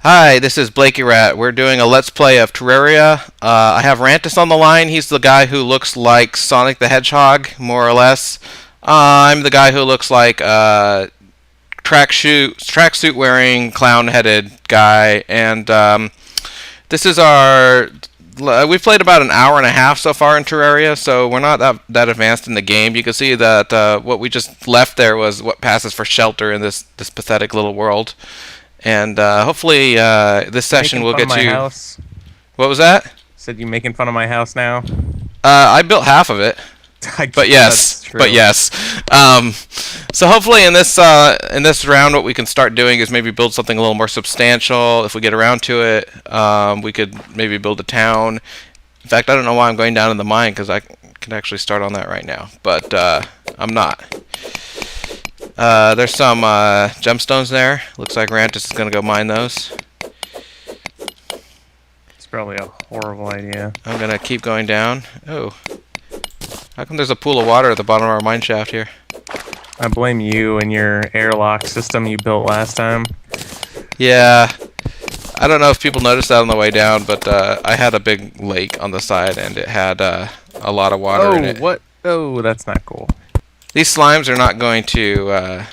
Hi, this is Blakey Rat. We're doing a Let's Play of Terraria. I have Rantis on the line. He's the guy who looks like Sonic the Hedgehog, more or less. I'm the guy who looks like tracksuit wearing, clown-headed guy. And this is our... We've played about an hour and a half so far in Terraria, so we're not that advanced in the game. You can see that what we just left there was what passes for shelter in this pathetic little world. And hopefully this session will get you... House. What was that? Said you making fun of my house now? I built half of it. But yes. So hopefully in this round, what we can start doing is maybe build something a little more substantial. If we get around to it, we could maybe build a town. In fact, I don't know why I'm going down in the mine, because I can actually start on that right now. But I'm not. There's some gemstones there. Looks like Rantis is going to go mine those. It's probably a horrible idea. I'm going to keep going down. Oh. How come there's a pool of water at the bottom of our mine shaft here? I blame you and your airlock system you built last time. Yeah. I don't know if people noticed that on the way down, but I had a big lake on the side, and it had a lot of water in it. Oh, what? Oh, that's not cool. These slimes are not going to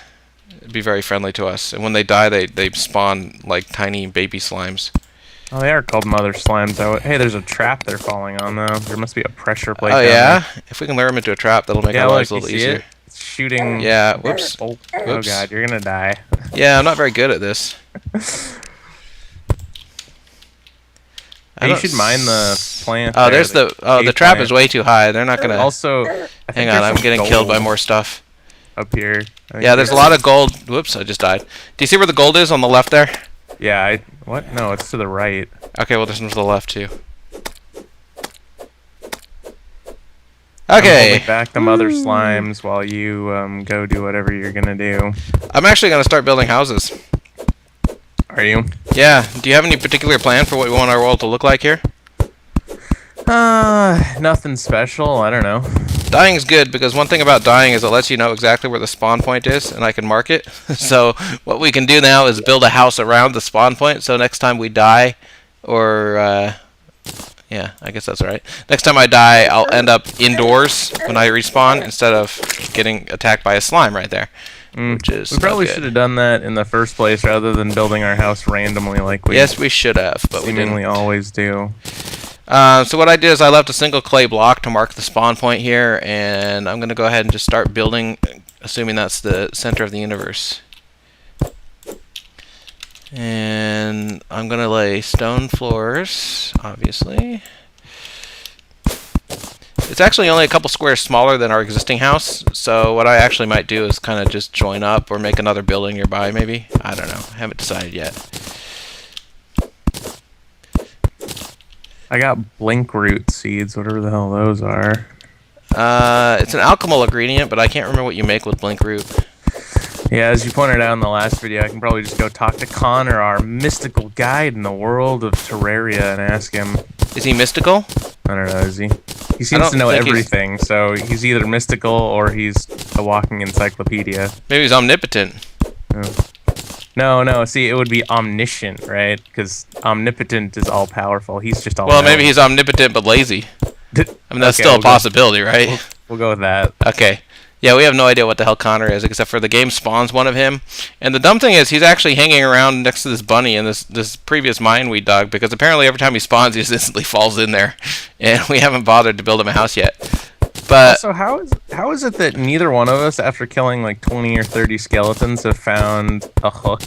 be very friendly to us, and when they die, they spawn like tiny baby slimes. Oh, they are called mother slimes. Hey, there's a trap they're falling on, though. There must be a pressure plate Oh, down yeah? there. If we can lure them into a trap, that'll make our lives a little easier. It's shooting... Yeah, whoops. Oh, Whoops. God, you're gonna die. Yeah, I'm not very good at this. Hey, you should mine the plant. Oh, there's the trap is way too high. They're not gonna... Also, Hang on, I'm getting killed by more stuff. Up here. Yeah, there's a lot of gold. Whoops, I just died. Do you see where the gold is on the left there? Yeah, what? No, it's to the right. Okay, well, there's some to the left, too. Okay. I'm holding back the mother slimes while you go do whatever you're gonna do. I'm actually gonna start building houses. Are you? Yeah. Do you have any particular plan for what we want our world to look like here? Nothing special. I don't know. Dying's good, because one thing about dying is it lets you know exactly where the spawn point is, and I can mark it. So what we can do now is build a house around the spawn point, so next time we die, or, yeah, I guess that's right. Next time I die, I'll end up indoors when I respawn, instead of getting attacked by a slime right there. Which is we probably should have done that in the first place, rather than building our house randomly like we Yes, we should have, but we seemingly didn't. always do. So what I did is I left a single clay block to mark the spawn point here, and I'm going to go ahead and just start building, assuming that's the center of the universe. And I'm going to lay stone floors, obviously. It's actually only a couple squares smaller than our existing house, so what I actually might do is kind of just join up or make another building nearby, maybe. I don't know. I haven't decided yet. I got blink root seeds, whatever the hell those are. It's an alchemical ingredient, but I can't remember what you make with blink root. Yeah, as you pointed out in the last video, I can probably just go talk to Connor, our mystical guide in the world of Terraria, and ask him. Is he mystical? I don't know, is he? He seems to know everything, so he's either mystical or he's a walking encyclopedia. Maybe he's omnipotent. No, see, it would be omniscient, right? Because omnipotent is all-powerful. He's just all Well, maybe he's omnipotent but lazy. I mean, that's still a possibility, right? We'll go with that. Okay. Yeah, we have no idea what the hell Connor is, except for the game spawns one of him. And the dumb thing is, he's actually hanging around next to this bunny in this previous mine we dug, because apparently every time he spawns, he just instantly falls in there. And we haven't bothered to build him a house yet. But also, how is it that neither one of us, after killing like 20 or 30 skeletons, have found a hook?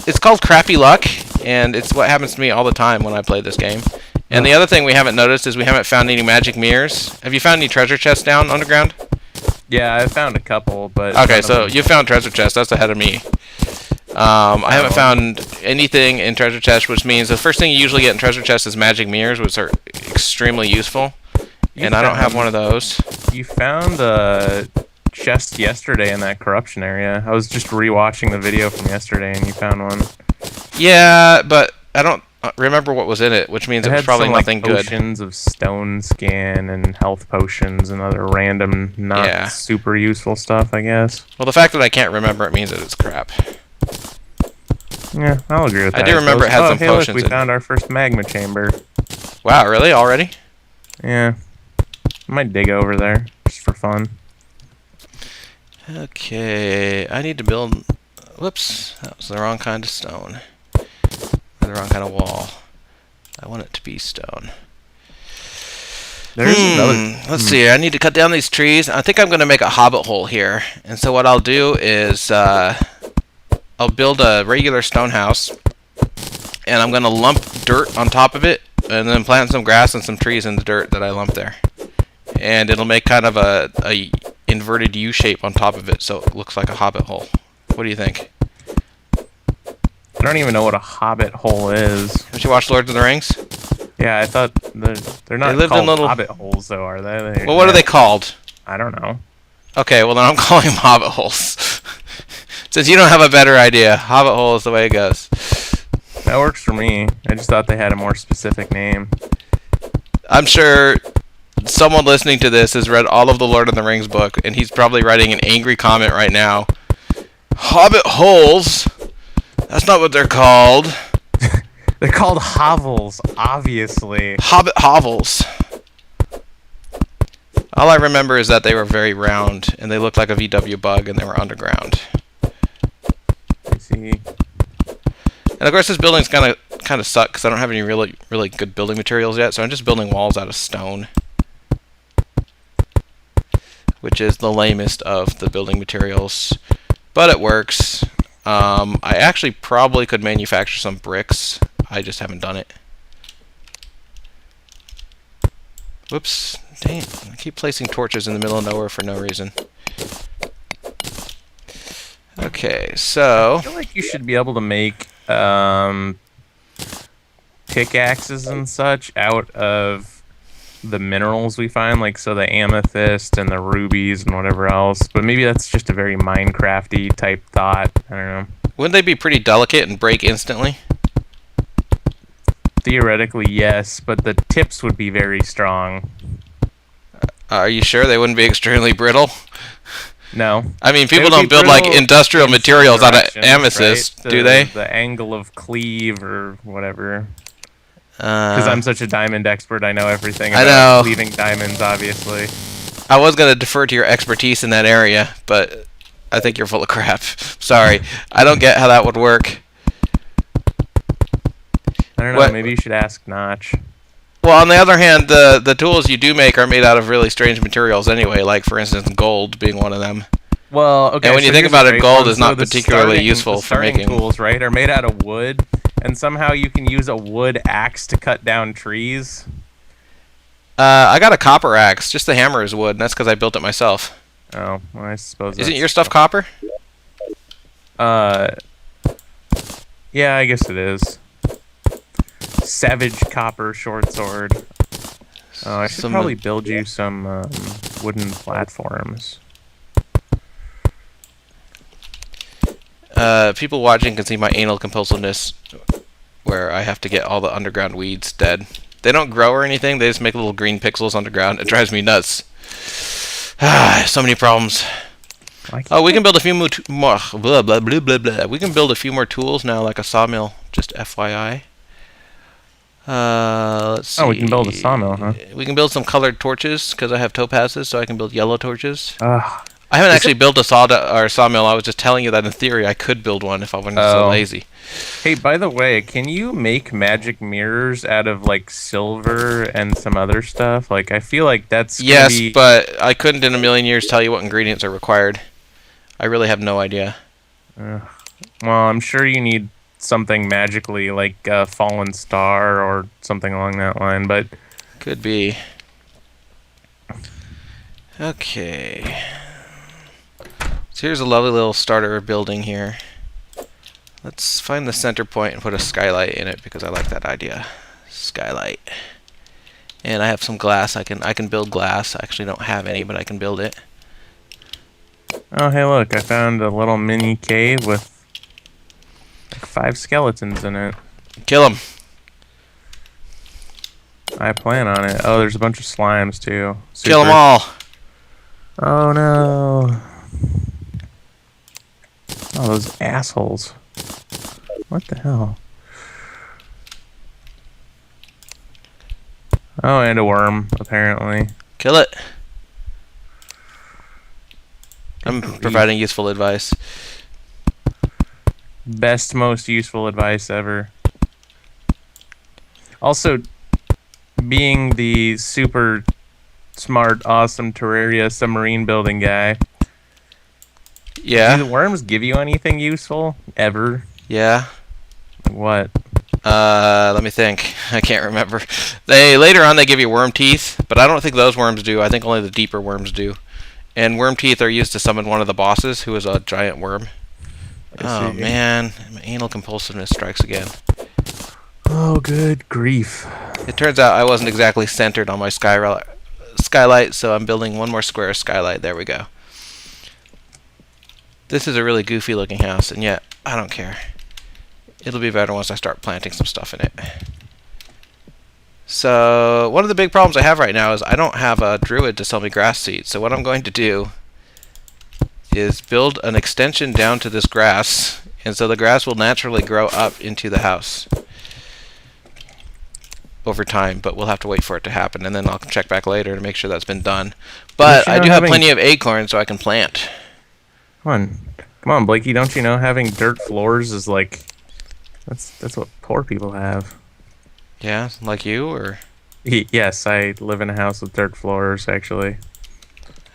It's called crappy luck, and it's what happens to me all the time when I play this game. And the other thing we haven't noticed is we haven't found any magic mirrors. Have you found any treasure chests down underground? Yeah, I found a couple, but... Okay, so you found treasure chests. That's ahead of me. I haven't found anything in treasure chests, which means the first thing you usually get in treasure chests is magic mirrors, which are extremely useful. And I don't have one of those. You found a chest yesterday in that corruption area. I was just rewatching the video from yesterday, and you found one. Yeah, but I don't remember what was in it, which means it was probably nothing good. Potions of stone skin and health potions and other random, not super useful stuff, I guess. Well, the fact that I can't remember it means that it's crap. Yeah, I'll agree with that. I do remember it had some hey, look, potions we in it. found our first magma chamber. Wow, really? Already? Yeah. I might dig over there, just for fun. Okay, I need to build... Whoops, that was the wrong kind of stone. Or the wrong kind of wall. I want it to be stone. There's another... Let's see, I need to cut down these trees. I think I'm going to make a hobbit hole here. And so what I'll do is... I'll build a regular stone house. And I'm going to lump dirt on top of it. And then plant some grass and some trees in the dirt that I lump there. And it'll make kind of a inverted U shape on top of it, so it looks like a hobbit hole. What do you think? I don't even know what a hobbit hole is. Have you watched Lord of the Rings? Yeah, I thought they're not lived called in little... hobbit holes, though, are they? Well, what are they called? I don't know. Okay, well then I'm calling them hobbit holes. Since you don't have a better idea, hobbit hole is the way it goes. That works for me. I just thought they had a more specific name. I'm sure someone listening to this has read all of the Lord of the Rings book, and he's probably writing an angry comment right now. Hobbit holes? That's not what they're called. They're called hovels, obviously. Hobbit hovels. All I remember is that they were very round, and they looked like a VW bug, and they were underground. I see. And of course, this building's kind of suck because I don't have any really good building materials yet, so I'm just building walls out of stone, which is the lamest of the building materials, but it works. I actually probably could manufacture some bricks. I just haven't done it. Whoops. Dang it. I keep placing torches in the middle of nowhere for no reason. Okay, so... I feel like you should be able to make pickaxes and such out of the minerals we find, like so the amethyst and the rubies and whatever else. But maybe that's just a very Minecrafty type thought. I don't know. Wouldn't they be pretty delicate and break instantly? Theoretically, yes, but the tips would be very strong. Are you sure they wouldn't be extremely brittle? No. I mean, people They would don't be build like brittle industrial in materials some out of directions, amethyst, right? do they? The angle of cleave or whatever. Because I'm such a diamond expert, I know everything I about know. cleaving diamonds, obviously. I was going to defer to your expertise in that area, but I think you're full of crap. Sorry. I don't get how that would work. I don't know, What- maybe you should ask Notch. Well, on the other hand, the tools you do make are made out of really strange materials anyway, like, for instance, gold being one of them. Well, okay. And when you so think here's about a it, great gold one. is not the particularly useful the for starting making... tools, right, are made out of wood, and somehow you can use a wood axe to cut down trees. I got a copper axe. Just the hammer is wood, and that's because I built it myself. Oh, well, I suppose. Isn't that's- your stuff copper? Yeah, I guess it is. Savage copper short sword. Oh, I should probably build you some wooden platforms. People watching can see my anal compulsiveness, where I have to get all the underground weeds dead. They don't grow or anything, they just make little green pixels underground. It drives me nuts. So many problems. Oh, we can build a few more... Blah, blah, blah, blah, blah. We can build a few more tools now, like a sawmill, just FYI. Let's see. Oh, we can build a sawmill, huh? We can build some colored torches, because I have topazes, so I can build yellow torches. Ugh. I haven't actually built a sawmill. I was just telling you that in theory I could build one if I wasn't so lazy. Hey, by the way, can you make magic mirrors out of like silver and some other stuff? Like, I feel like that's gonna Yes, be... but I couldn't in a million years tell you what ingredients are required. I really have no idea. Well, I'm sure you need something magically like a fallen star or something along that line, but... Could be. Okay. So here's a lovely little starter building here. Let's find the center point and put a skylight in it because I like that idea. Skylight. And I have some glass. I can build glass. I actually don't have any, but I can build it. Oh, hey, look, I found a little mini cave with like 5 skeletons in it. Kill them. I plan on it. Oh, there's a bunch of slimes, too. Kill them all. Oh, no. Oh, those assholes. What the hell? Oh, and a worm, apparently. Kill it. I'm Grief. providing useful advice. Best, most useful advice ever. Also, being the super smart, awesome Terraria submarine building guy, do Yeah. the worms give you anything useful? Ever? Yeah. What? Let me think. I can't remember. Later on they give you worm teeth, but I don't think those worms do. I think only the deeper worms do. And worm teeth are used to summon one of the bosses, who is a giant worm. Oh man, my anal compulsiveness strikes again. Oh, good grief. It turns out I wasn't exactly centered on my skylight, so I'm building one more square skylight. There we go. This is a really goofy looking house, and yet I don't care. It'll be better once I start planting some stuff in it. So one of the big problems I have right now is I don't have a druid to sell me grass seeds. So what I'm going to do is build an extension down to this grass, and so the grass will naturally grow up into the house over time, but we'll have to wait for it to happen, and then I'll check back later to make sure that's been done. But I do have plenty of acorns, so I can plant. Come on, Blakey. Don't you know having dirt floors is like that's what poor people have? Yeah, like you, or Yes, I live in a house with dirt floors. Actually,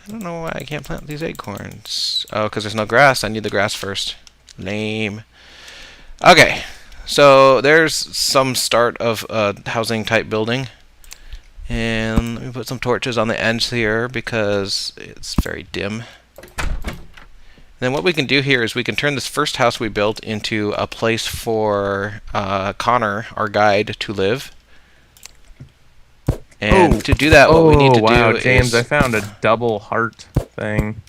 I don't know why I can't plant these acorns. Oh, because there's no grass. I need the grass first. Lame. Okay, so there's some start of a housing type building. And let me put some torches on the ends here because it's very dim. Then what we can do here is we can turn this first house we built into a place for Connor, our guide, to live. And to do that, what we need to do James, is... I found a double heart thing.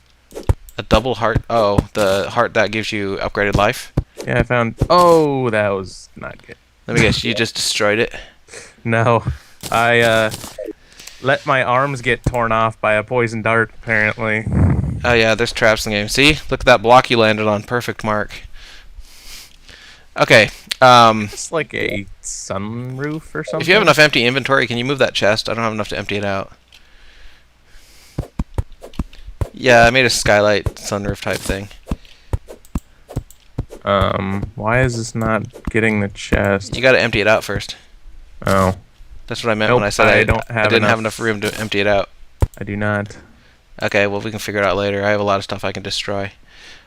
A double heart? Oh, the heart that gives you upgraded life? Yeah, I found... Oh, that was not good. Let me guess, you just destroyed it? No. I let my arms get torn off by a poison dart, apparently. Oh yeah, there's traps in the game. See? Look at that block you landed on. Perfect mark. Okay. It's like a sunroof or something. If you have enough empty inventory, can you move that chest? I don't have enough to empty it out. Yeah, I made a skylight sunroof type thing. Why is this not getting the chest? You gotta empty it out first. Oh. That's what I meant Nope, when I said I didn't have enough room to empty it out. I do not. Okay, well we can figure it out later. I have a lot of stuff I can destroy.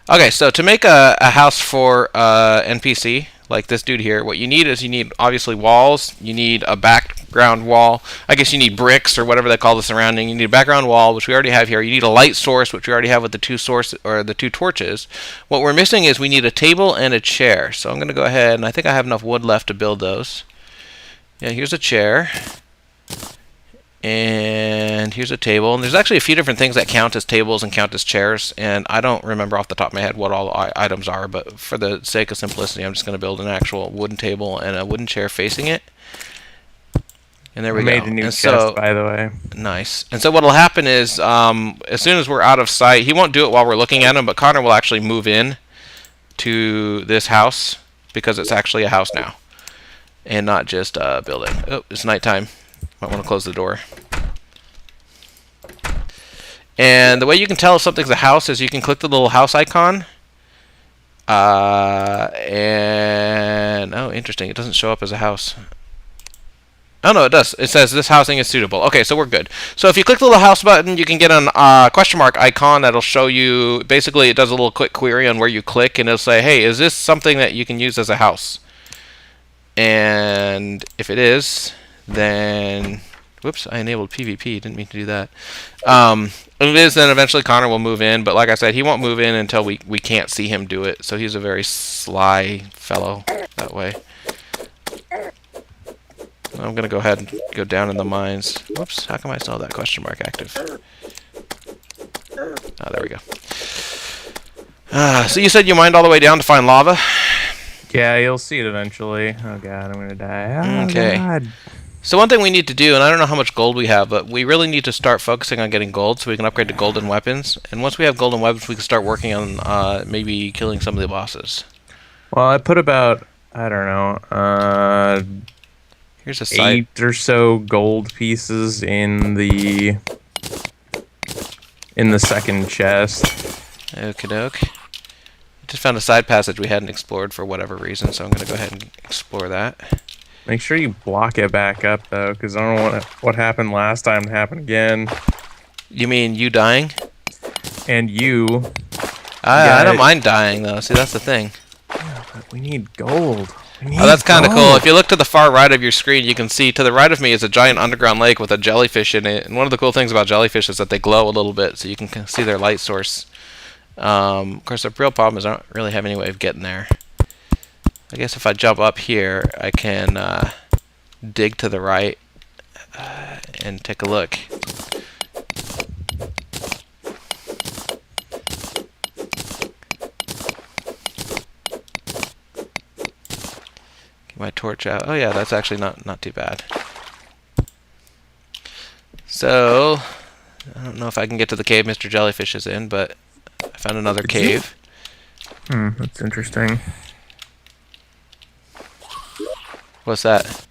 Okay, so to make a house for NPC, like this dude here, what you need is obviously walls, you need a background wall, I guess you need bricks or whatever they call the surrounding, you need a background wall, which we already have here, you need a light source, which we already have with the two torches. What we're missing is we need a table and a chair, so I'm going to go ahead, and I think I have enough wood left to build those. Yeah, here's a chair. And here's a table, and there's actually a few different things that count as tables and count as chairs, and I don't remember off the top of my head what all items are, but for the sake of simplicity, I'm just going to build an actual wooden table and a wooden chair facing it. And there we go. Made a new chest, by the way. Nice. And so what'll happen is, as soon as we're out of sight, he won't do it while we're looking at him, but Connor will actually move in to this house, because it's actually a house now, and not just a building. Oh, it's nighttime. Might want to close the door. And the way you can tell if something's a house is you can click the little house icon. And oh, interesting. It doesn't show up as a house. Oh no, it does. It says this housing is suitable. Okay, so we're good. So if you click the little house button, you can get an question mark icon that'll show you. Basically, it does a little quick query on where you click, and it'll say, "Hey, is this something that you can use as a house?" And if it is, then, whoops, I enabled PvP, didn't mean to do that. If it is, then eventually Connor will move in, but like I said, he won't move in until we can't see him do it, so he's a very sly fellow that way. I'm going to go ahead and go down in the mines. Whoops, how come I still have that question mark active? Oh, there we go. So you said you mined all the way down to find lava? Yeah, you'll see it eventually. Oh god, I'm gonna die. Oh, okay. God. So one thing we need to do, and I don't know how much gold we have, but we really need to start focusing on getting gold so we can upgrade to golden weapons. And once we have golden weapons, we can start working on maybe killing some of the bosses. Well, I put about I don't know, Here's a side. 8 or so gold pieces in the second chest. Okie doke. Just found a side passage we hadn't explored for whatever reason, so I'm gonna go ahead and explore that. Make sure you block it back up though, because I don't want what happened last time to happen again. You mean you dying? And you. I don't mind dying though. See, that's the thing. Yeah, but we need gold. Oh, that's kind of cool. If you look to the far right of your screen, you can see to the right of me is a giant underground lake with a jellyfish in it. And one of the cool things about jellyfish is that they glow a little bit, so you can see their light source. Of course, the real problem is I don't really have any way of getting there. I guess if I jump up here, I can dig to the right and take a look. Get my torch out. Oh yeah, that's actually not too bad. So, I don't know if I can get to the cave Mr. Jellyfish is in, but I found another cave. That's interesting. What's that?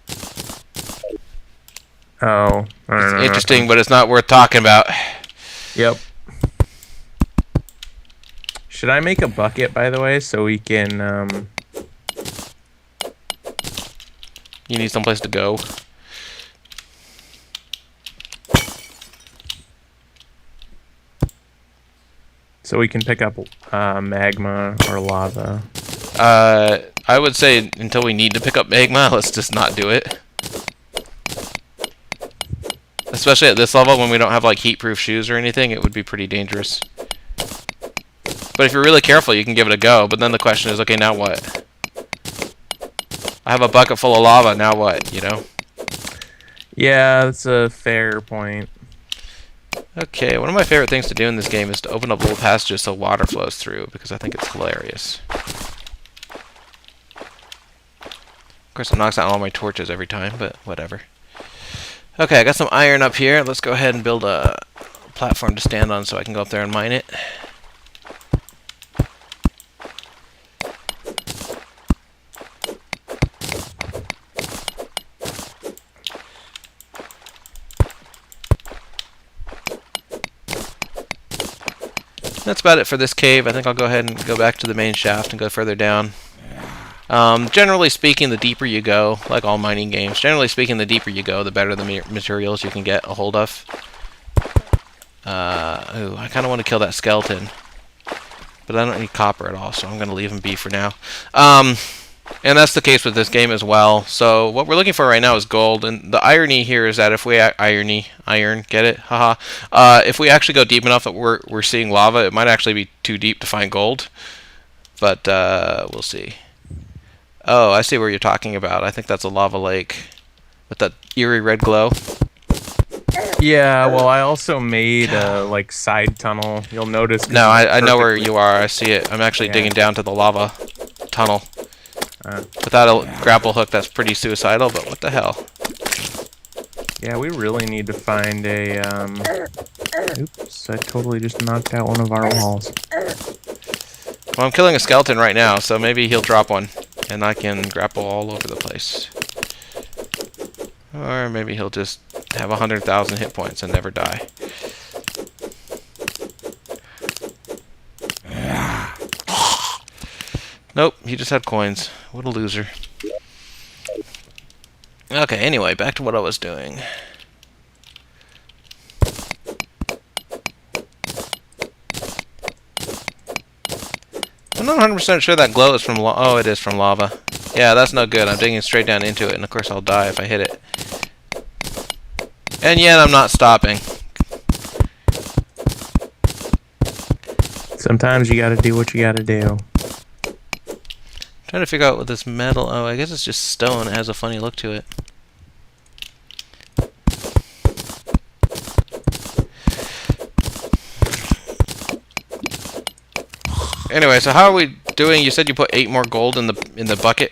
Oh, I don't know. Interesting, but it's not worth talking about. Yep. Should I make a bucket, by the way, so we can, You need someplace to go. so we can pick up magma or lava? I would say until we need to pick up magma, let's just not do it. Especially at this level when we don't have like heat-proof shoes or anything, it would be pretty dangerous. But if you're really careful, you can give it a go. But then the question is, okay, now what? I have a bucket full of lava, now what, you know? Yeah, that's a fair point. Okay, one of my favorite things to do in this game is to open up little passages so water flows through, because I think it's hilarious. Of course, it knocks out all my torches every time, but whatever. Okay, I got some iron up here. Let's go ahead and build a platform to stand on so I can go up there and mine it. That's about it for this cave. I think I'll go ahead and go back to the main shaft and go further down. Generally speaking, the deeper you go, like all mining games, generally speaking, the deeper you go, the better the materials you can get a hold of. Ooh, I kind of want to kill that skeleton, but I don't need copper at all, so I'm going to leave him be for now. And that's the case with this game as well. So what we're looking for right now is gold, and the irony here is that if we iron, get it? Haha. If we actually go deep enough that we're seeing lava, it might actually be too deep to find gold, but we'll see. Oh, I see where you're talking about. I think that's a lava lake with that eerie red glow. Yeah, well, I also made a like side tunnel. You'll notice. No, I know where you are. I see it. I'm actually digging down to the lava tunnel. Without a grapple hook, that's pretty suicidal, but what the hell? Yeah, we really need to find a, oops, I totally just knocked out one of our walls. Well, I'm killing a skeleton right now, so maybe he'll drop one, and I can grapple all over the place. Or maybe he'll just have 100,000 hit points and never die. Nope, he just had coins. What a loser. Okay, anyway, back to what I was doing. I'm not 100% sure that glow is from oh, it is from lava. Yeah, that's no good. I'm digging straight down into it, and of course I'll die if I hit it. And yet I'm not stopping. Sometimes you gotta do what you gotta do. Trying to figure out what this metal... Oh, I guess it's just stone. It has a funny look to it. Anyway, so how are we doing? You said you put 8 more gold in the bucket.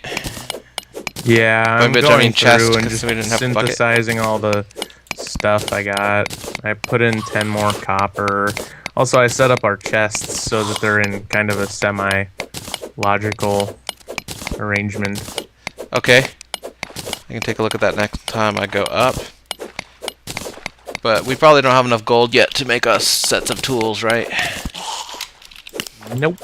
Yeah, I'm By which going I mean chest, through and because just we didn't have a bucket. synthesizing all the stuff I got. I put in 10 more copper. Also, I set up our chests so that they're in kind of a semi-logical arrangement. Okay. I can take a look at that next time I go up. But we probably don't have enough gold yet to make us sets of tools, right? Nope.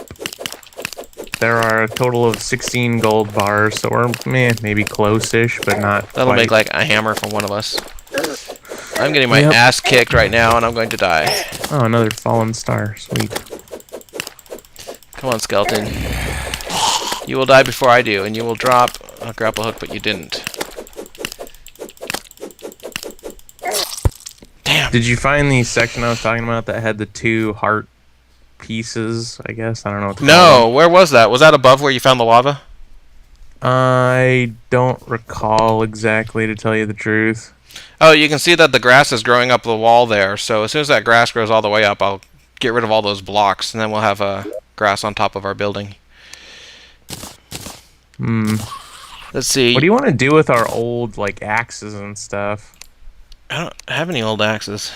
There are a total of 16 gold bars, so we're maybe close-ish, but not That'll quite. make like a hammer for one of us. I'm getting my ass kicked right now, and I'm going to die. Oh, another fallen star. Sweet. Come on, skeleton. You will die before I do, and you will drop a grapple hook, but you didn't. Damn. Did you find the section I was talking about that had the 2 heart pieces, I guess? I don't know what to call No, where was that? Was that above where you found the lava? I don't recall exactly, to tell you the truth. Oh, you can see that the grass is growing up the wall there, so as soon as that grass grows all the way up, I'll get rid of all those blocks, and then we'll have grass on top of our building. Let's see. What do you want to do with our old, like, axes and stuff? I don't have any old axes.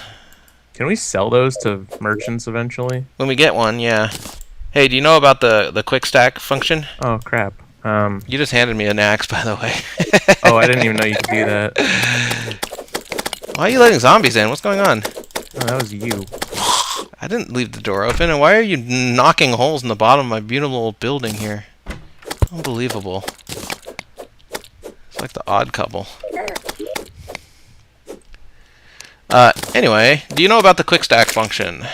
Can we sell those to merchants eventually? When we get one, yeah. Hey, do you know about the quick stack function? Oh, crap. You just handed me an axe, by the way. Oh, I didn't even know you could do that. Why are you letting zombies in? What's going on? Oh, that was you. I didn't leave the door open, and why are you knocking holes in the bottom of my beautiful building here? Unbelievable. It's like the odd couple. Anyway, do you know about the quick stack function?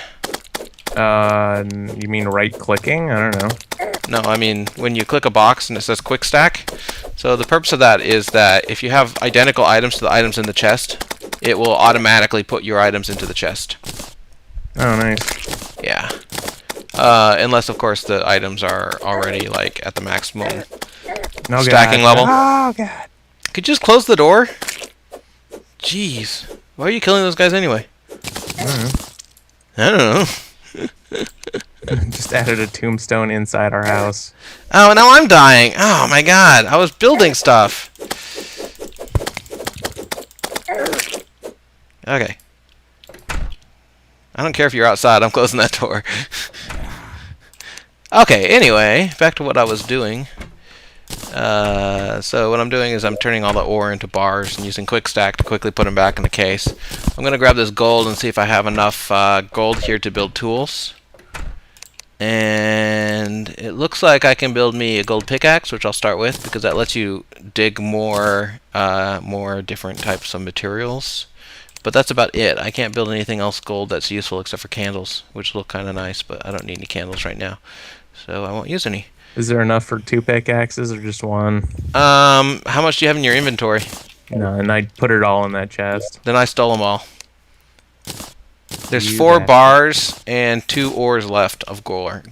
You mean right-clicking? I don't know. No, I mean when you click a box and it says quick stack. So the purpose of that is that if you have identical items to the items in the chest, it will automatically put your items into the chest. Oh, nice. Yeah. Unless, of course, the items are already like at the maximum stacking level. Oh, God. Could you just close the door? Jeez. Why are you killing those guys anyway? I don't know. Just added a tombstone inside our house. Oh, now I'm dying. Oh my god. I was building stuff. Okay. I don't care if you're outside. I'm closing that door. Okay, anyway, back to what I was doing. So what I'm doing is I'm turning all the ore into bars and using quick stack to quickly put them back in the case. I'm going to grab this gold and see if I have enough gold here to build tools. And it looks like I can build me a gold pickaxe, which I'll start with because that lets you dig more different types of materials. But that's about it. I can't build anything else gold that's useful except for candles, which look kind of nice, but I don't need any candles right now, so I won't use any. Is there enough for 2 pickaxes or just 1? How much do you have in your inventory? None. I put it all in that chest. Then I stole them all. There's You 4 bastard. bars and 2 ores left of gold,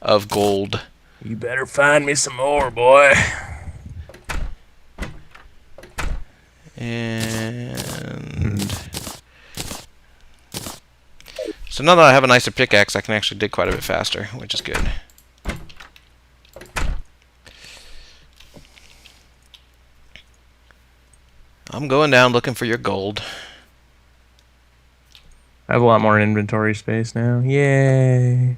of gold. You better find me some more, boy. And so now that I have a nicer pickaxe, I can actually dig quite a bit faster, which is good. I'm going down looking for your gold. I have a lot more inventory space now. Yay.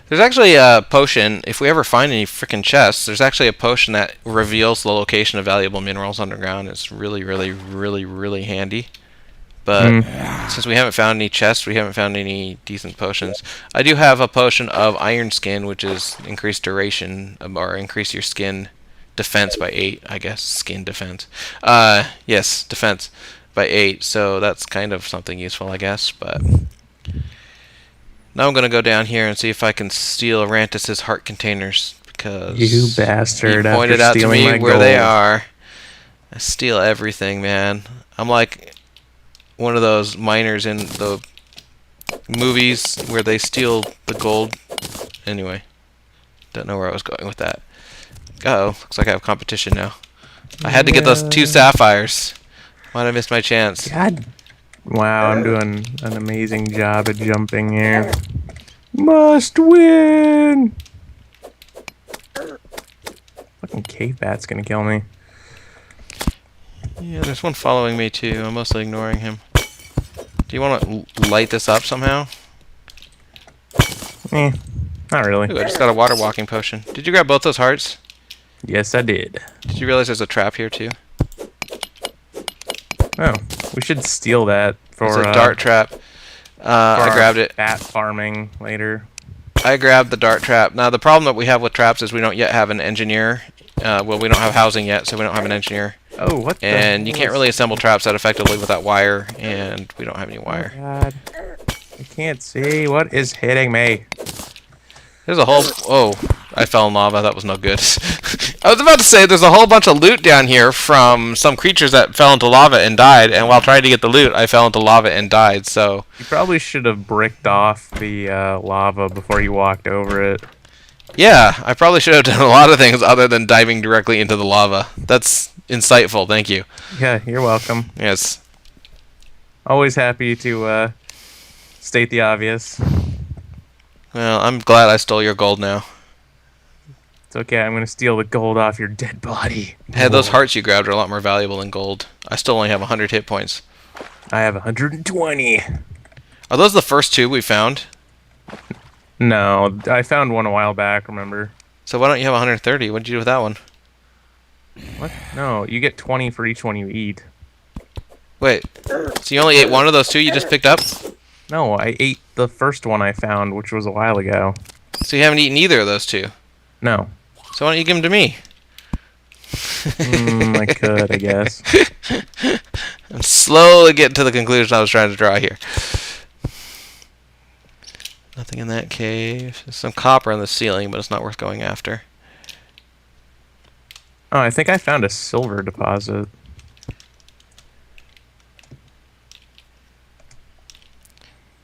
There's actually a potion, if we ever find any freaking chests, there's actually a potion that reveals the location of valuable minerals underground. It's really, really, really, really handy. But since we haven't found any chests, we haven't found any decent potions. I do have a potion of iron skin, which is increased duration, or increase your skin defense by 8, I guess. Skin defense. Yes, defense by 8, so that's kind of something useful, I guess. But now I'm going to go down here and see if I can steal Rantis' heart containers, because You bastard. he pointed after out to stealing me my where they gold. are. I steal everything, man. I'm like one of those miners in the movies where they steal the gold. Anyway, don't know where I was going with that. Uh-oh, looks like I have competition now. I had to get those 2 sapphires. Why'd I miss my chance? God. Wow, I'm doing an amazing job at jumping here. Must win! Fucking cave bat's gonna kill me. Yeah, there's one following me too. I'm mostly ignoring him. Do you want to light this up somehow? I Not really. Ooh, I just got a water walking potion. Did you grab both those hearts? Yes, I did. Did you realize there's a trap here too? Oh, we should steal that for It's a dart trap. I grabbed it. Bat farming later. I grabbed the dart trap. Now the problem that we have with traps is we don't yet have an engineer. Well, we don't have housing yet, so we don't have an engineer. Oh, what the And you hell can't is- really assemble traps that effectively without wire, and we don't have any wire. Oh, God. I can't see. What is hitting me? There's a whole... Oh, I fell in lava. That was no good. I was about to say there's a whole bunch of loot down here from some creatures that fell into lava and died, and while trying to get the loot, I fell into lava and died, so... You probably should have bricked off the lava before you walked over it. Yeah, I probably should have done a lot of things other than diving directly into the lava. That's insightful, thank you. Yeah, you're welcome. Yes. Always happy to state the obvious. Well, I'm glad I stole your gold now. It's okay, I'm gonna steal the gold off your dead body. Hey, those hearts you grabbed are a lot more valuable than gold. I still only have 100 hit points. I have 120. Are those the first two we found? No, I found one a while back, remember? So why don't you have 130? What did you do with that one? What? No, you get 20 for each one you eat. Wait, so you only ate one of those two you just picked up? No, I ate the first one I found, which was a while ago. So you haven't eaten either of those two? No. So why don't you give them to me? I could, I guess. I'm slowly getting to the conclusion I was trying to draw here. Nothing in that cave. There's some copper on the ceiling, but it's not worth going after. Oh, I think I found a silver deposit.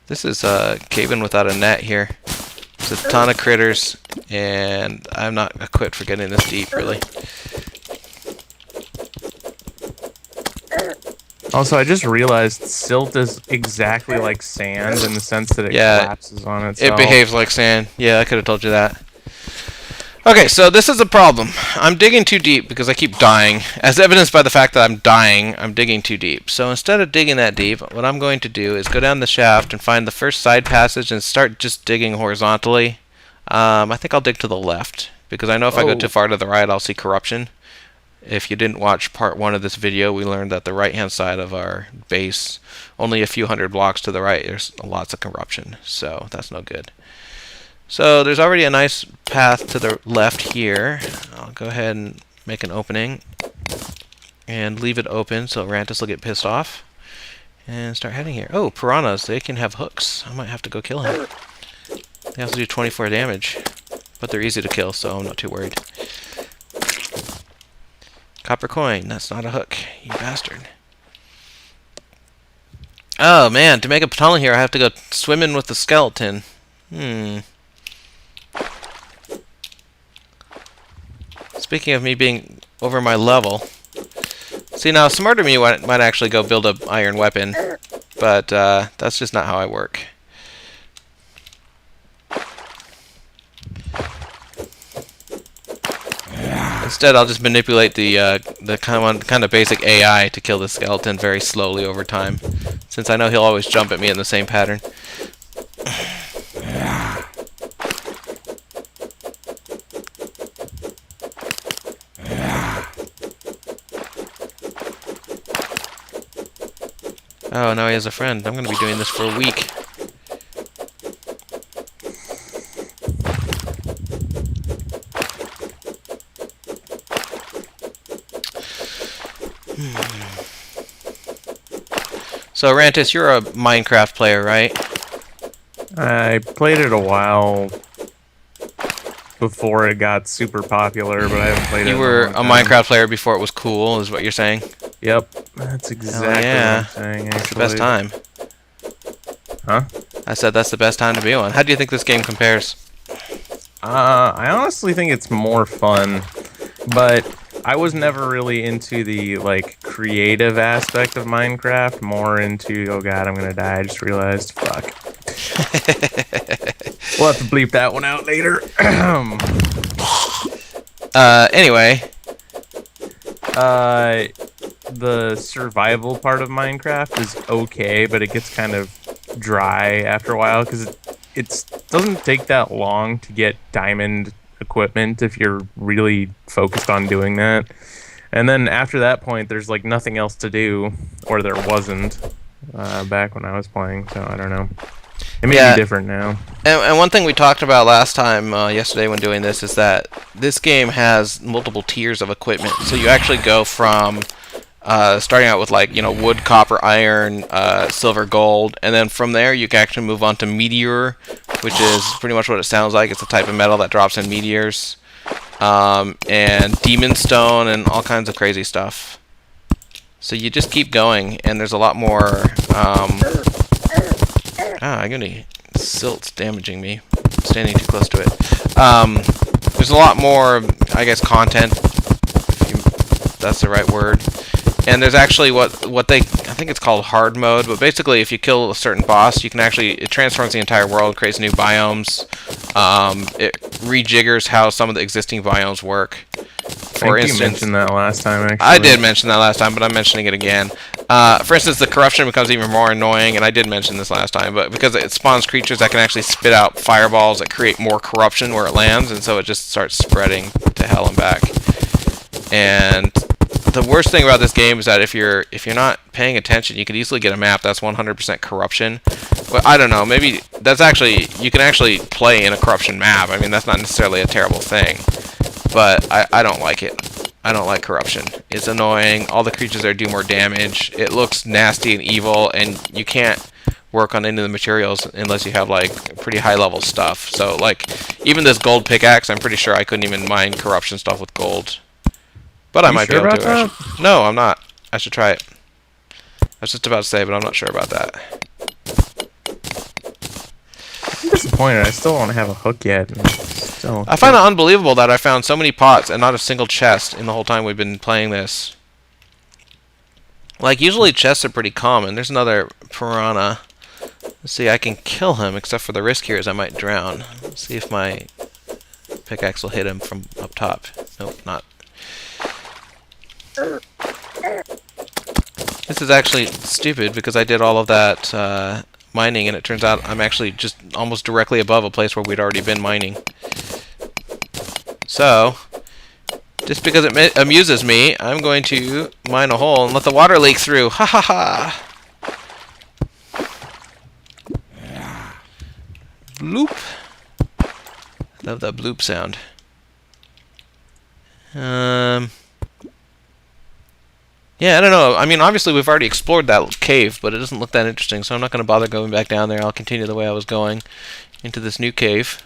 This is a cave-in without a net here. There's a ton of critters, and I'm not equipped for getting this deep, really. Also, I just realized silt is exactly like sand in the sense that it Yeah, collapses on itself. It behaves like sand. Yeah, I could have told you that. Okay, so this is a problem. I'm digging too deep because I keep dying. As evidenced by the fact that I'm dying, I'm digging too deep. So instead of digging that deep, what I'm going to do is go down the shaft and find the first side passage and start just digging horizontally. I think I'll dig to the left, because I know if I go too far to the right, I'll see corruption. If you didn't watch part 1 of this video, we learned that the right-hand side of our base, only a few hundred blocks to the right, there's lots of corruption. So that's no good. So there's already a nice path to the left here. I'll go ahead and make an opening and leave it open so Rantis will get pissed off and start heading here. Oh, piranhas, they can have hooks. I might have to go kill him. They also do 24 damage, but they're easy to kill, so I'm not too worried. Copper coin, that's not a hook, you bastard. Oh man, to make a tunnel here I have to go swimming with the skeleton. Speaking of me being over my level. See, now, smarter me might actually go build an iron weapon, but that's just not how I work. Instead, I'll just manipulate the kind of basic AI to kill the skeleton very slowly over time, since I know he'll always jump at me in the same pattern. Oh, now he has a friend. I'm going to be doing this for a week. So, Rantis, you're a Minecraft player, right? I played it a while before it got super popular, but I haven't played it You in were a long a time. Minecraft player before it was cool, is what you're saying? Yep, that's exactly yeah. what I'm saying, It's the best actually. time. Huh? I said that's the best time to be on. How do you think this game compares? I honestly think it's more fun, but I was never really into the, like, creative aspect of Minecraft, more into, oh god, I'm gonna die, I just realized, fuck. We'll have to bleep that one out later. Anyway. The survival part of Minecraft is okay, but it gets kind of dry after a while, because it doesn't take that long to get diamond equipment if you're really focused on doing that. And then after that point, there's like nothing else to do, or there wasn't back when I was playing. So I don't know. It may be different now. And one thing we talked about last time, yesterday when doing this, is that this game has multiple tiers of equipment. So you actually go from starting out with like, you know, wood, copper, iron, silver, gold, and then from there you can actually move on to meteor, which is pretty much what it sounds like. It's a type of metal that drops in meteors, and demon stone and all kinds of crazy stuff. So you just keep going, and there's a lot more. I'm gonna silt's damaging me. I'm standing too close to it. There's a lot more, I guess, content. If that's the right word. And there's actually what I think it's called hard mode, but basically if you kill a certain boss, you can actually, it transforms the entire world, creates new biomes. It rejiggers how some of the existing biomes work. For instance, you mentioned that last time, actually. I did mention that last time, but I'm mentioning it again. For instance, the corruption becomes even more annoying, and I did mention this last time, but because it spawns creatures that can actually spit out fireballs that create more corruption where it lands, and so it just starts spreading to hell and back. And the worst thing about this game is that if you're not paying attention, you could easily get a map that's 100% corruption. But I don't know, maybe that's actually, you can actually play in a corruption map. I mean, that's not necessarily a terrible thing, but I don't like it. I don't like corruption. It's annoying. All the creatures there do more damage. It looks nasty and evil, and you can't work on any of the materials unless you have like pretty high level stuff. So like even this gold pickaxe, I'm pretty sure I couldn't even mine corruption stuff with gold. But I might be able to. No, I'm not. I should try it. I was just about to say, but I'm not sure about that. I'm disappointed. I still don't have a hook yet. I find it unbelievable that I found so many pots and not a single chest in the whole time we've been playing this. Like, usually chests are pretty common. There's another piranha. Let's see, I can kill him, except for the risk here is I might drown. Let's see if my pickaxe will hit him from up top. Nope, not. This is actually stupid because I did all of that mining, and it turns out I'm actually just almost directly above a place where we'd already been mining. So, just because it amuses me, I'm going to mine a hole and let the water leak through. Ha ha ha! Bloop. Love that bloop sound. Yeah, I don't know. I mean, obviously we've already explored that cave, but it doesn't look that interesting, so I'm not going to bother going back down there. I'll continue the way I was going into this new cave.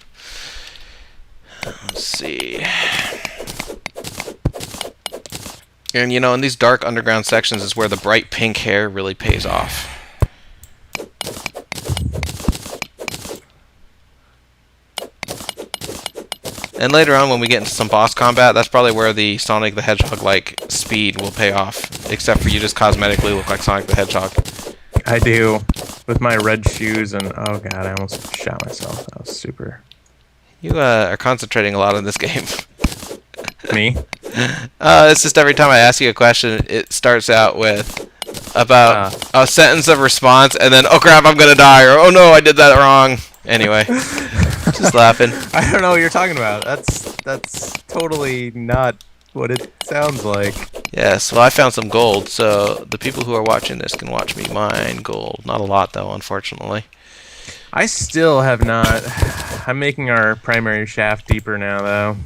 Let's see. And, you know, in these dark underground sections is where the bright pink hair really pays off. And later on, when we get into some boss combat, that's probably where the Sonic the Hedgehog-like speed will pay off. Except for you just cosmetically look like Sonic the Hedgehog. I do. With my red shoes and... Oh god, I almost shot myself. That was super... You are concentrating a lot on this game. Me? It's just every time I ask you a question, it starts out with about a sentence of response, and then, oh crap, I'm gonna die, or oh no, I did that wrong. Anyway. Just laughing. I don't know what you're talking about. That's totally not what it sounds like. Yes, well, I found some gold, so the people who are watching this can watch me mine gold. Not a lot, though, unfortunately. I still have not. I'm making our primary shaft deeper now, though.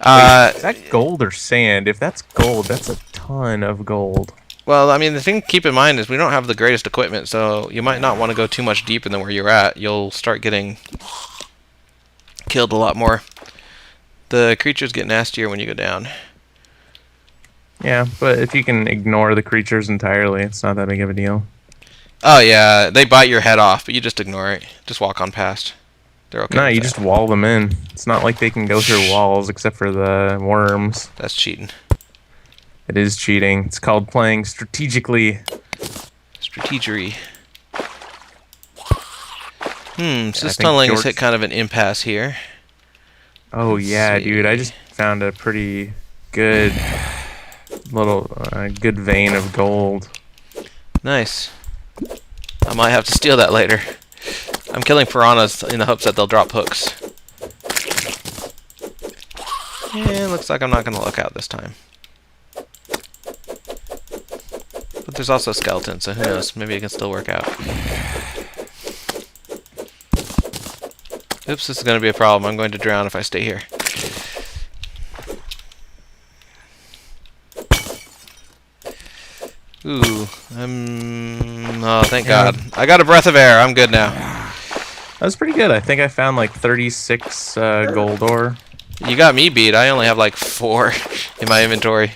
Wait, is that gold or sand? If that's gold, that's a ton of gold. Well, I mean, the thing to keep in mind is we don't have the greatest equipment, so you might not want to go too much deeper than where you're at. You'll start getting killed a lot more. The creatures get nastier when you go down. Yeah, but if you can ignore the creatures entirely, it's not that big of a deal. Oh yeah, they bite your head off, but you just ignore it. Just walk on past. They're okay. No, you just wall them in. It's not like they can go through walls except for the worms. That's cheating. It is cheating. It's called playing strategically. Strategery. So this tunneling has hit kind of an impasse here. Oh yeah, dude, I just found a pretty good little good vein of gold. Nice. I might have to steal that later. I'm killing piranhas in the hopes that they'll drop hooks. And looks like I'm not going to look out this time. But there's also skeletons, so who knows? Maybe it can still work out. Oops, this is going to be a problem. I'm going to drown if I stay here. Ooh, oh, thank God. I got a breath of air. I'm good now. That was pretty good. I think I found like 36 gold ore. You got me beat. I only have like 4 in my inventory.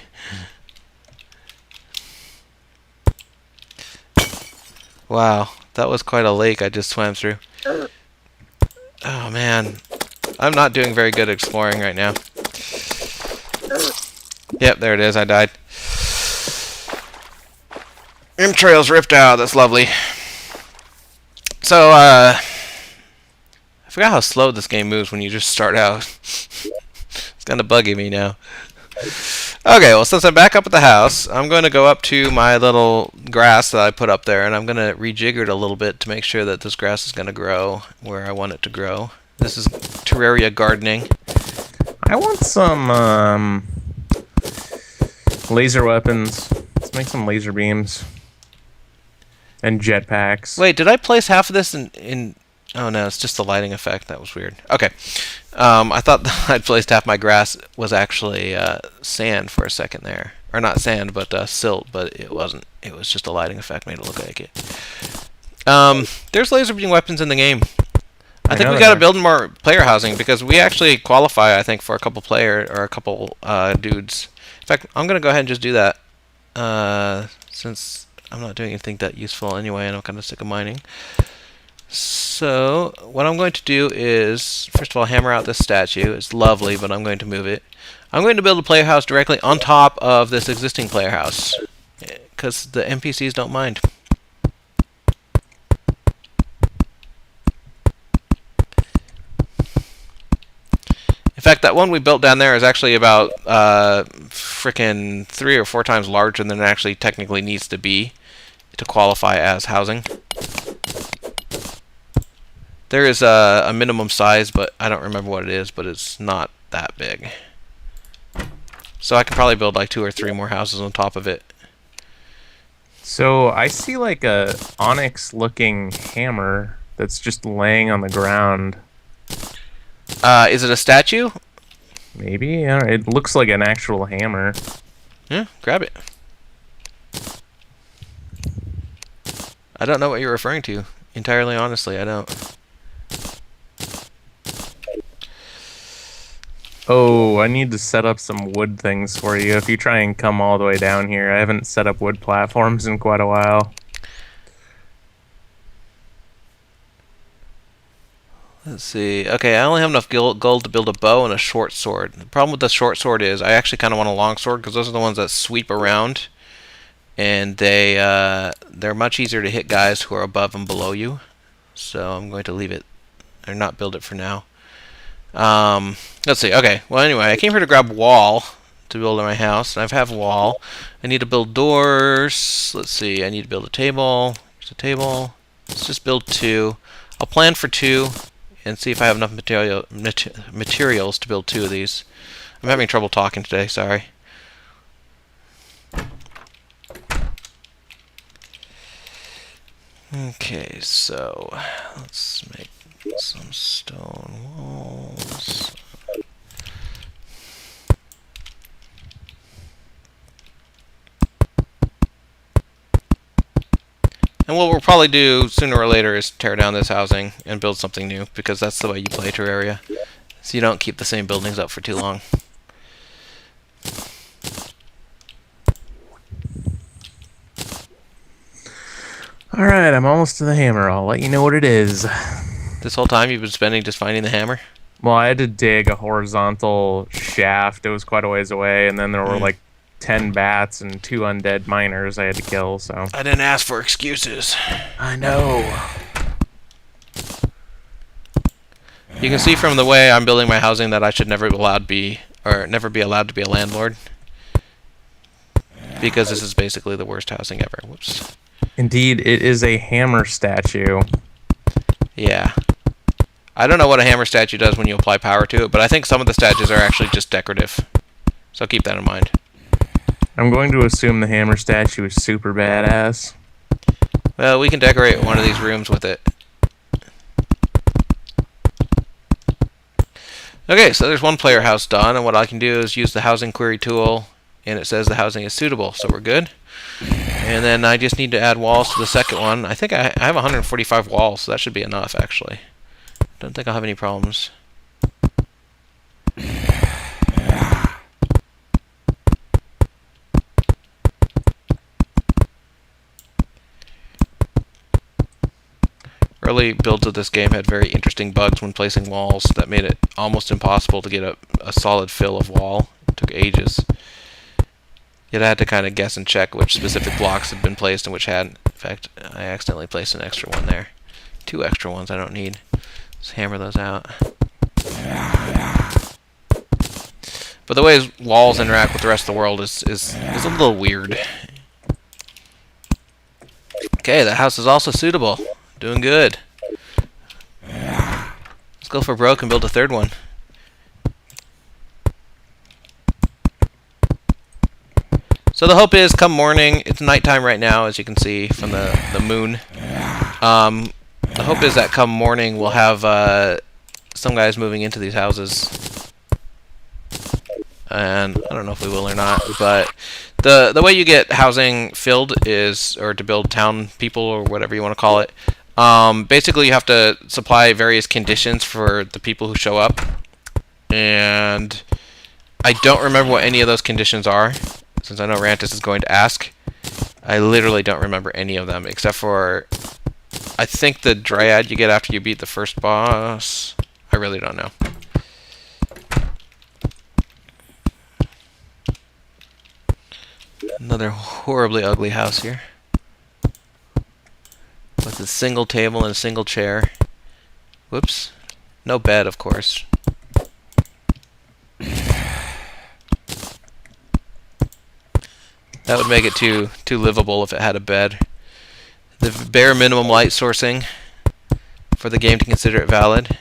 Wow, that was quite a lake I just swam through. Oh man, I'm not doing very good exploring right now. Yep, there it is. I died. Entrails ripped out. That's lovely. So, I forgot how slow this game moves when you just start out. It's kind of bugging me now. Okay, well, since I'm back up at the house, I'm going to go up to my little grass that I put up there, and I'm going to rejigger it a little bit to make sure that this grass is going to grow where I want it to grow. This is Terraria gardening. I want some laser weapons. Let's make some laser beams. And jetpacks. Wait, did I place half of this in... Oh no, it's just the lighting effect. That was weird. Okay. I thought I'd placed half my grass was actually sand for a second there. Or not sand, but silt, but it wasn't. It was just a lighting effect, made it look like it. There's laser beam weapons in the game. I think we gotta build more player housing because we actually qualify, I think, for a couple dudes. In fact, I'm gonna go ahead and just do that. Since I'm not doing anything that useful anyway, and I'm kind of sick of mining. So, what I'm going to do is, first of all, hammer out this statue. It's lovely, but I'm going to move it. I'm going to build a player house directly on top of this existing player house, because the NPCs don't mind. In fact, that one we built down there is actually about frickin' 3 or 4 times larger than it actually technically needs to be to qualify as housing. There is a minimum size, but I don't remember what it is, but it's not that big. So I could probably build like 2 or 3 more houses on top of it. So I see like a onyx-looking hammer that's just laying on the ground. Is it a statue? Maybe. Yeah, it looks like an actual hammer. Yeah, grab it. I don't know what you're referring to. Entirely honestly, I don't. Oh, I need to set up some wood things for you. If you try and come all the way down here, I haven't set up wood platforms in quite a while. Let's see. Okay, I only have enough gold to build a bow and a short sword. The problem with the short sword is I actually kind of want a long sword because those are the ones that sweep around, and they're much easier to hit guys who are above and below you. So I'm going to leave it or not build it for now. Let's see. Okay. Well, anyway, I came here to grab wall to build my house. I have wall. I need to build doors. Let's see. I need to build a table. Here's a table. Let's just build 2. I'll plan for 2 and see if I have enough materials to build 2 of these. I'm having trouble talking today. Sorry. Okay, so let's make some stone walls. And what we'll probably do sooner or later is tear down this housing and build something new, because that's the way you play Terraria. So you don't keep the same buildings up for too long. Alright, I'm almost to the hammer. I'll let you know what it is. This whole time you've been spending just finding the hammer? Well, I had to dig a horizontal shaft. It was quite a ways away, and then there were like 10 bats and 2 undead miners I had to kill, so... I didn't ask for excuses. I know. You can see from the way I'm building my housing that I should never be allowed to be a landlord. Because this is basically the worst housing ever. Whoops. Indeed, it is a hammer statue. Yeah. I don't know what a hammer statue does when you apply power to it, but I think some of the statues are actually just decorative. So keep that in mind. I'm going to assume the hammer statue is super badass. Well, we can decorate one of these rooms with it. Okay, so there's one player house done, and what I can do is use the housing query tool, and it says the housing is suitable, so we're good. And then I just need to add walls to the second one. I think I have 145 walls, so that should be enough, actually. Don't think I'll have any problems. Early builds of this game had very interesting bugs when placing walls that made it almost impossible to get a solid fill of wall. It took ages. Yet I had to kind of guess and check which specific blocks had been placed and which hadn't. In fact, I accidentally placed an extra one there. 2 extra ones I don't need. Let's hammer those out. But the way walls interact with the rest of the world is a little weird. Okay, that house is also suitable. Doing good. Let's go for broke and build a third one. So the hope is, come morning, it's nighttime right now, as you can see from the moon. The hope is that come morning we'll have some guys moving into these houses. And I don't know if we will or not, but the way you get housing filled is, or to build town people or whatever you want to call it, basically you have to supply various conditions for the people who show up. And I don't remember what any of those conditions are, since I know Rantis is going to ask. I literally don't remember any of them, except for, I think the dryad you get after you beat the first boss. I really don't know. Another horribly ugly house here. With a single table and a single chair. Whoops. No bed, of course. That would make it too livable if it had a bed. The bare minimum light sourcing for the game to consider it valid.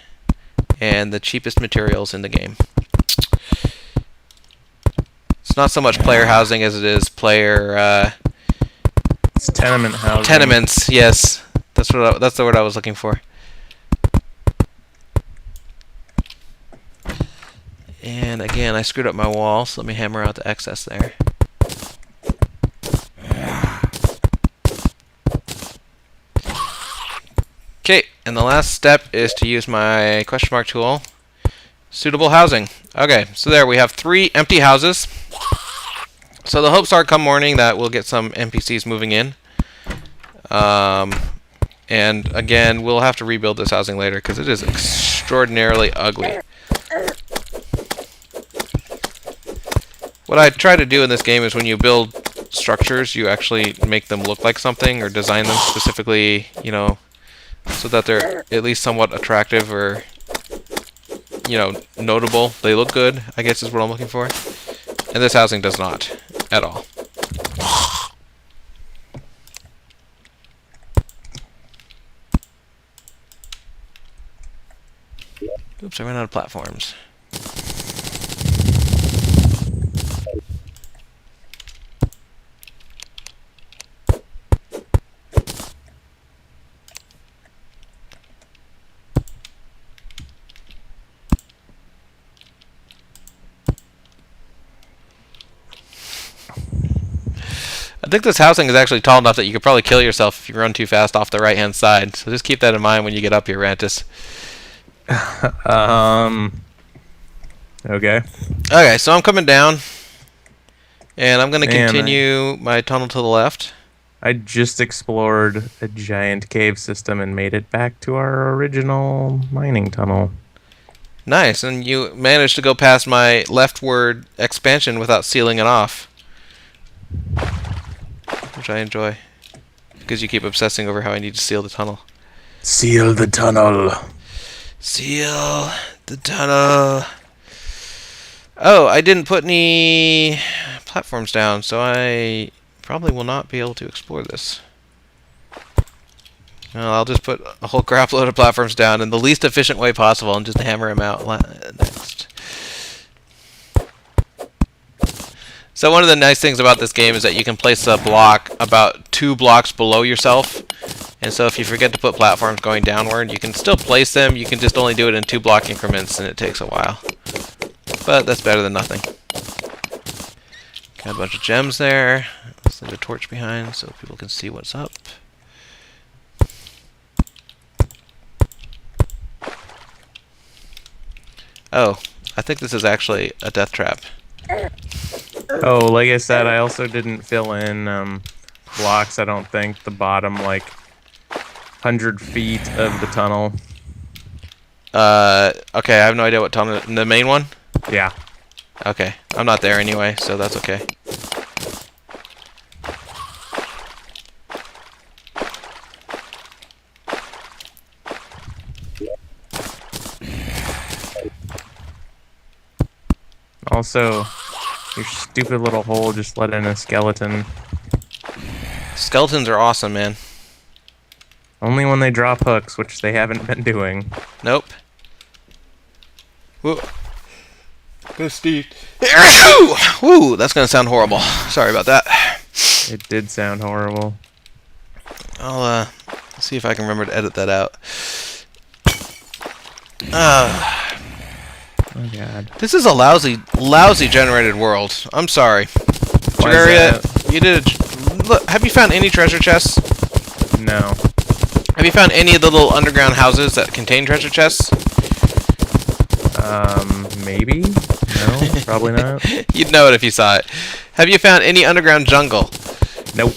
And the cheapest materials in the game. It's not so much player housing as it is player... It's tenement housing. Tenements, yes. That's the word I was looking for. And again, I screwed up my wall, so let me hammer out the excess there. Okay, and the last step is to use my question mark tool. Suitable housing. Okay, so there we have 3 empty houses. So the hopes are come morning that we'll get some NPCs moving in. And again, we'll have to rebuild this housing later because it is extraordinarily ugly. What I try to do in this game is when you build structures, you actually make them look like something or design them specifically, you know, so that they're at least somewhat attractive or, you know, notable. They look good, I guess is what I'm looking for. And this housing does not at all. Oops, I ran out of platforms. I think this housing is actually tall enough that you could probably kill yourself if you run too fast off the right-hand side. So just keep that in mind when you get up here, Rantis. Okay. Okay, so I'm coming down. And I'm going to continue my tunnel to the left. I just explored a giant cave system and made it back to our original mining tunnel. Nice, and you managed to go past my leftward expansion without sealing it off. Which I enjoy. Because you keep obsessing over how I need to seal the tunnel. Seal the tunnel. Seal the tunnel. Oh, I didn't put any platforms down, so I probably will not be able to explore this. Well, I'll just put a whole crap load of platforms down in the least efficient way possible and just hammer him out next. So one of the nice things about this game is that you can place a block about 2 blocks below yourself. And so if you forget to put platforms going downward, you can still place them. You can just only do it in 2 block increments, and it takes a while. But that's better than nothing. Got a bunch of gems there. Let's leave a torch behind so people can see what's up. Oh, I think this is actually a death trap. Oh, like I said, I also didn't fill in blocks, I don't think, the bottom, like, 100 feet of the tunnel. Okay, I have no idea what tunnel. The main one? Yeah. Okay, I'm not there anyway, so that's okay. Also, your stupid little hole just let in a skeleton. Skeletons are awesome, man. Only when they drop hooks, which they haven't been doing. Nope. Whoa. Go, Steve. Woo, that's gonna sound horrible. Sorry about that. It did sound horrible. I'll see if I can remember to edit that out. Oh god. This is a lousy generated world. I'm sorry. Why is Terraria, that? you did. Look, have you found any treasure chests? No. Have you found any of the little underground houses that contain treasure chests? Maybe? No, probably not. You'd know it if you saw it. Have you found any underground jungle? Nope.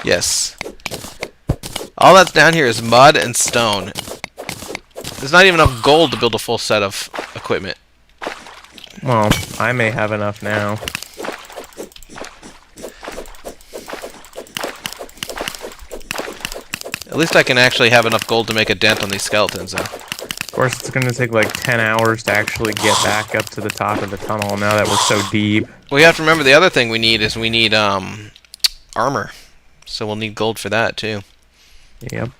Yes. All that's down here is mud and stone. There's not even enough gold to build a full set of equipment. Well, I may have enough now. At least I can actually have enough gold to make a dent on these skeletons, though. Of course, it's going to take like 10 hours to actually get back up to the top of the tunnel now that we're so deep. Well, you have to remember the other thing we need is we need armor. So we'll need gold for that, too. Yep.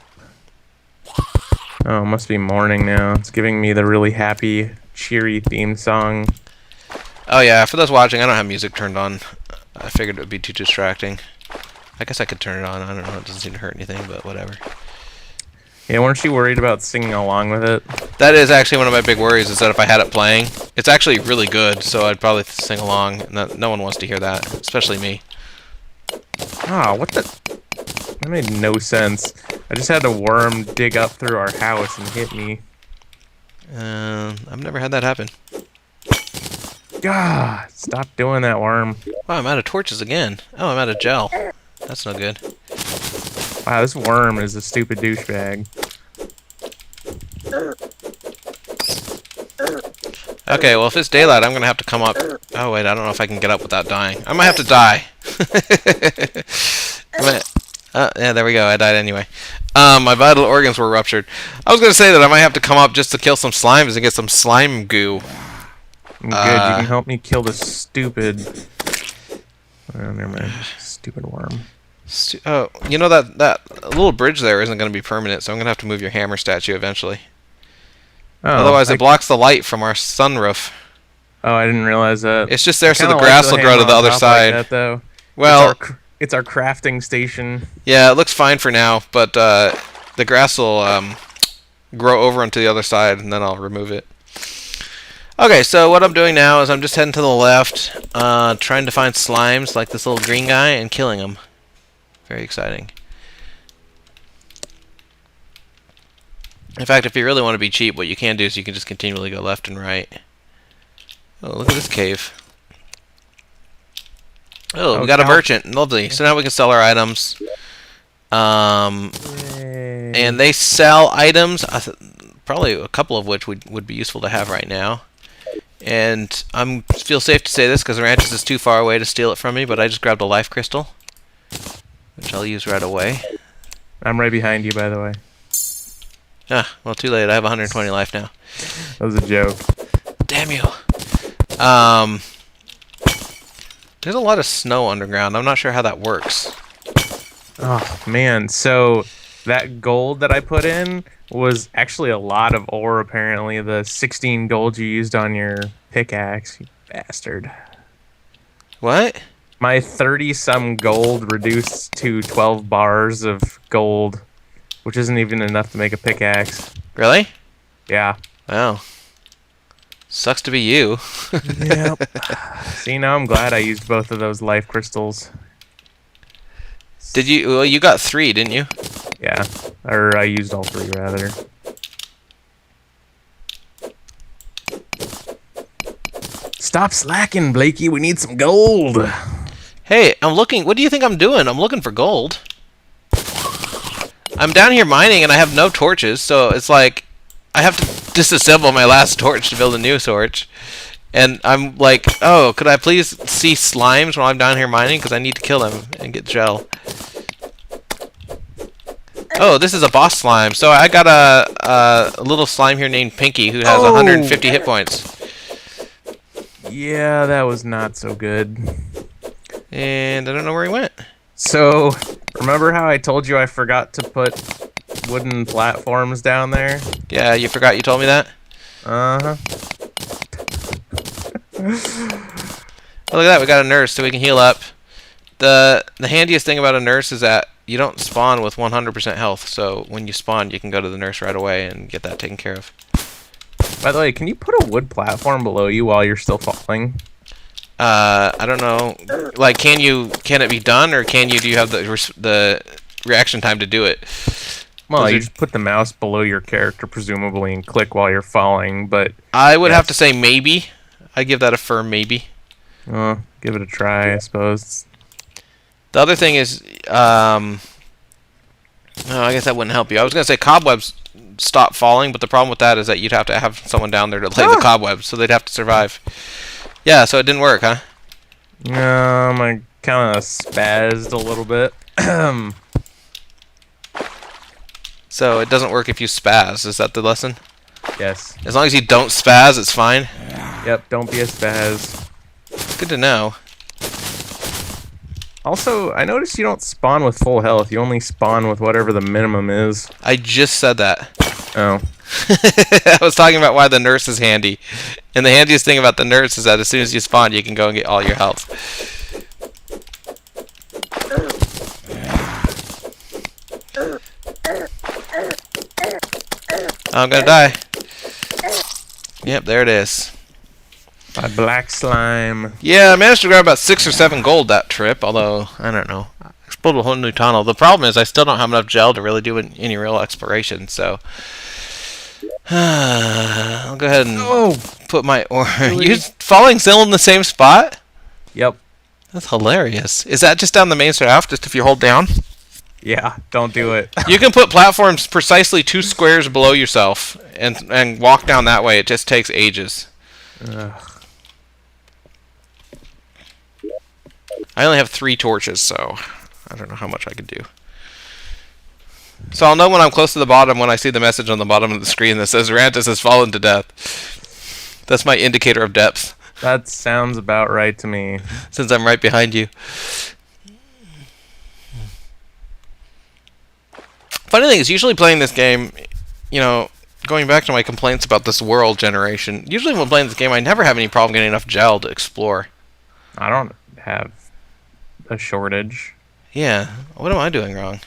Oh, it must be morning now. It's giving me the really happy, cheery theme song. Oh, yeah, for those watching, I don't have music turned on. I figured it would be too distracting. I guess I could turn it on. I don't know. It doesn't seem to hurt anything, but whatever. Yeah, weren't you worried about singing along with it? That is actually one of my big worries, is that if I had it playing, it's actually really good, so I'd probably sing along. No one wants to hear that, especially me. Ah, what the... That made no sense. I just had a worm dig up through our house and hit me. I've never had that happen. God, stop doing that, worm. Wow, I'm out of torches again. Oh, I'm out of gel. That's no good. Wow, this worm is a stupid douchebag. Okay, well, if it's daylight, I'm going to have to come up. Oh, wait, I don't know if I can get up without dying. I might have to die. Yeah, there we go. I died anyway. My vital organs were ruptured. I was going to say that I might have to come up just to kill some slimes and get some slime goo. Good, you can help me kill this stupid... Oh, never mind. Stupid worm. Oh, you know that little bridge there isn't going to be permanent, so I'm going to have to move your hammer statue eventually. Oh, Otherwise, it blocks the light from our sunroof. Oh, I didn't realize that. It's just there so the Kinda grass like will grow to the other hammer on top side. like that, though. Well, it's our crafting station. yeah, it looks fine for now, but the grass will grow over onto the other side, and then I'll remove it. Okay, so what I'm doing now is I'm just heading to the left, trying to find slimes like this little green guy and killing them. Very exciting. In fact, if you really want to be cheap, what you can do is you can just continually go left and right. Oh, look at this cave. Oh, we got a merchant. Lovely. So now we can sell our items. And they sell items, probably a couple of which would be useful to have right now. And I feel safe to say this because Rantis is too far away to steal it from me, but I just grabbed a life crystal, which I'll use right away. I'm right behind you, by the way. Ah, well, too late. I have 120 life now. That was a joke. Damn you. There's a lot of snow underground. I'm not sure how that works. Oh, man. So, that gold that I put in was actually a lot of ore, apparently. The 16 gold you used on your pickaxe, you bastard. What? My 30-some gold reduced to 12 bars of gold, which isn't even enough to make a pickaxe. Really? Yeah. Wow. Sucks to be you. Yep. See, now I'm glad I used both of those life crystals. Did you? Well, you got 3, didn't you? Yeah. Or I used all 3, rather. Stop slacking, Blakey. We need some gold. Hey, I'm looking. What do you think I'm doing? I'm looking for gold. I'm down here mining and I have no torches, so it's like I have to disassemble my last torch to build a new torch. And I'm like, oh, could I please see slimes while I'm down here mining? Because I need to kill them and get gel. Oh, this is a boss slime. So I got a little slime here named Pinky who has 150 hit points. Yeah, that was not so good. And I don't know where he went. So, remember how I told you I forgot to put wooden platforms down there? Yeah, you forgot you told me that? Uh-huh. Oh, look at that, we got a nurse so we can heal up. The handiest thing about a nurse is that you don't spawn with 100% health, so when you spawn you can go to the nurse right away and get that taken care of. By the way, can you put a wood platform below you while you're still falling? I don't know. Like, can it be done, or do you have the reaction time to do it? Well, you just put the mouse below your character, presumably, and click while you're falling, but... I would have to say maybe. I give that a firm maybe. Give it a try, I suppose. The other thing is, I guess that wouldn't help you. I was going to say cobwebs stop falling, but the problem with that is that you'd have to have someone down there to lay the cobwebs, so they'd have to survive. Yeah, so it didn't work, huh? I kind of spazzed a little bit. So it doesn't work if you spaz. Is that the lesson? Yes. As long as you don't spaz, it's fine. Yep, don't be a spaz. Good to know. Also, I noticed you don't spawn with full health. You only spawn with whatever the minimum is. I just said that. Oh. I was talking about why the nurse is handy. And the handiest thing about the nurse is that as soon as you spawn, you can go and get all your health. I'm gonna die. Yep, there it is. A black slime. Yeah, I managed to grab about 6 or 7 gold that trip, although, I don't know. I explored a whole new tunnel. The problem is I still don't have enough gel to really do any real exploration, so... I'll go ahead and put my ore... You're falling still in the same spot? Yep. That's hilarious. Is that just down the main shaft, just if you hold down? Yeah, don't do it. You can put platforms precisely 2 squares below yourself and walk down that way. It just takes ages. Ugh. I only have 3 torches, so I don't know how much I could do. So I'll know when I'm close to the bottom when I see the message on the bottom of the screen that says Rantis has fallen to death. That's my indicator of depth. That sounds about right to me. Since I'm right behind you. Funny thing is, usually playing this game, going back to my complaints about this world generation, usually when playing this game I never have any problem getting enough gel to explore. I don't have a shortage. Yeah, what am I doing wrong?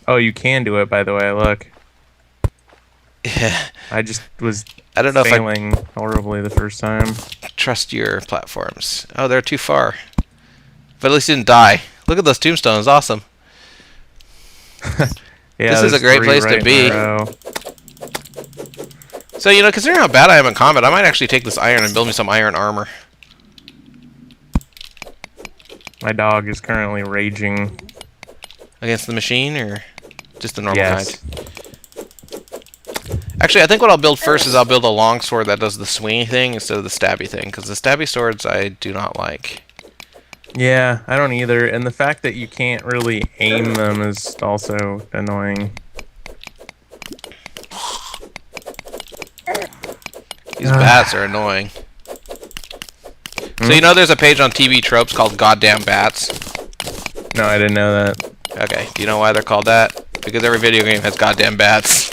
Oh, you can do it, by the way, look. Yeah. I just was I don't know failing horribly the first time. Trust your platforms. Oh, they're too far. But at least you didn't die. Look at those tombstones, awesome. Yeah, this is a great place to be. So, considering how bad I am in combat, I might actually take this iron and build me some iron armor. My dog is currently raging. Against the machine, or just the normal Yes. kind? Actually, I think what I'll build first is I'll build a longsword that does the swingy thing instead of the stabby thing, because the stabby swords I do not like. Yeah, I don't either, and the fact that you can't really aim them is also annoying. These bats are annoying. So there's a page on TV Tropes called Goddamn Bats. No, I didn't know that. Okay, do you know why they're called that? Because every video game has goddamn bats.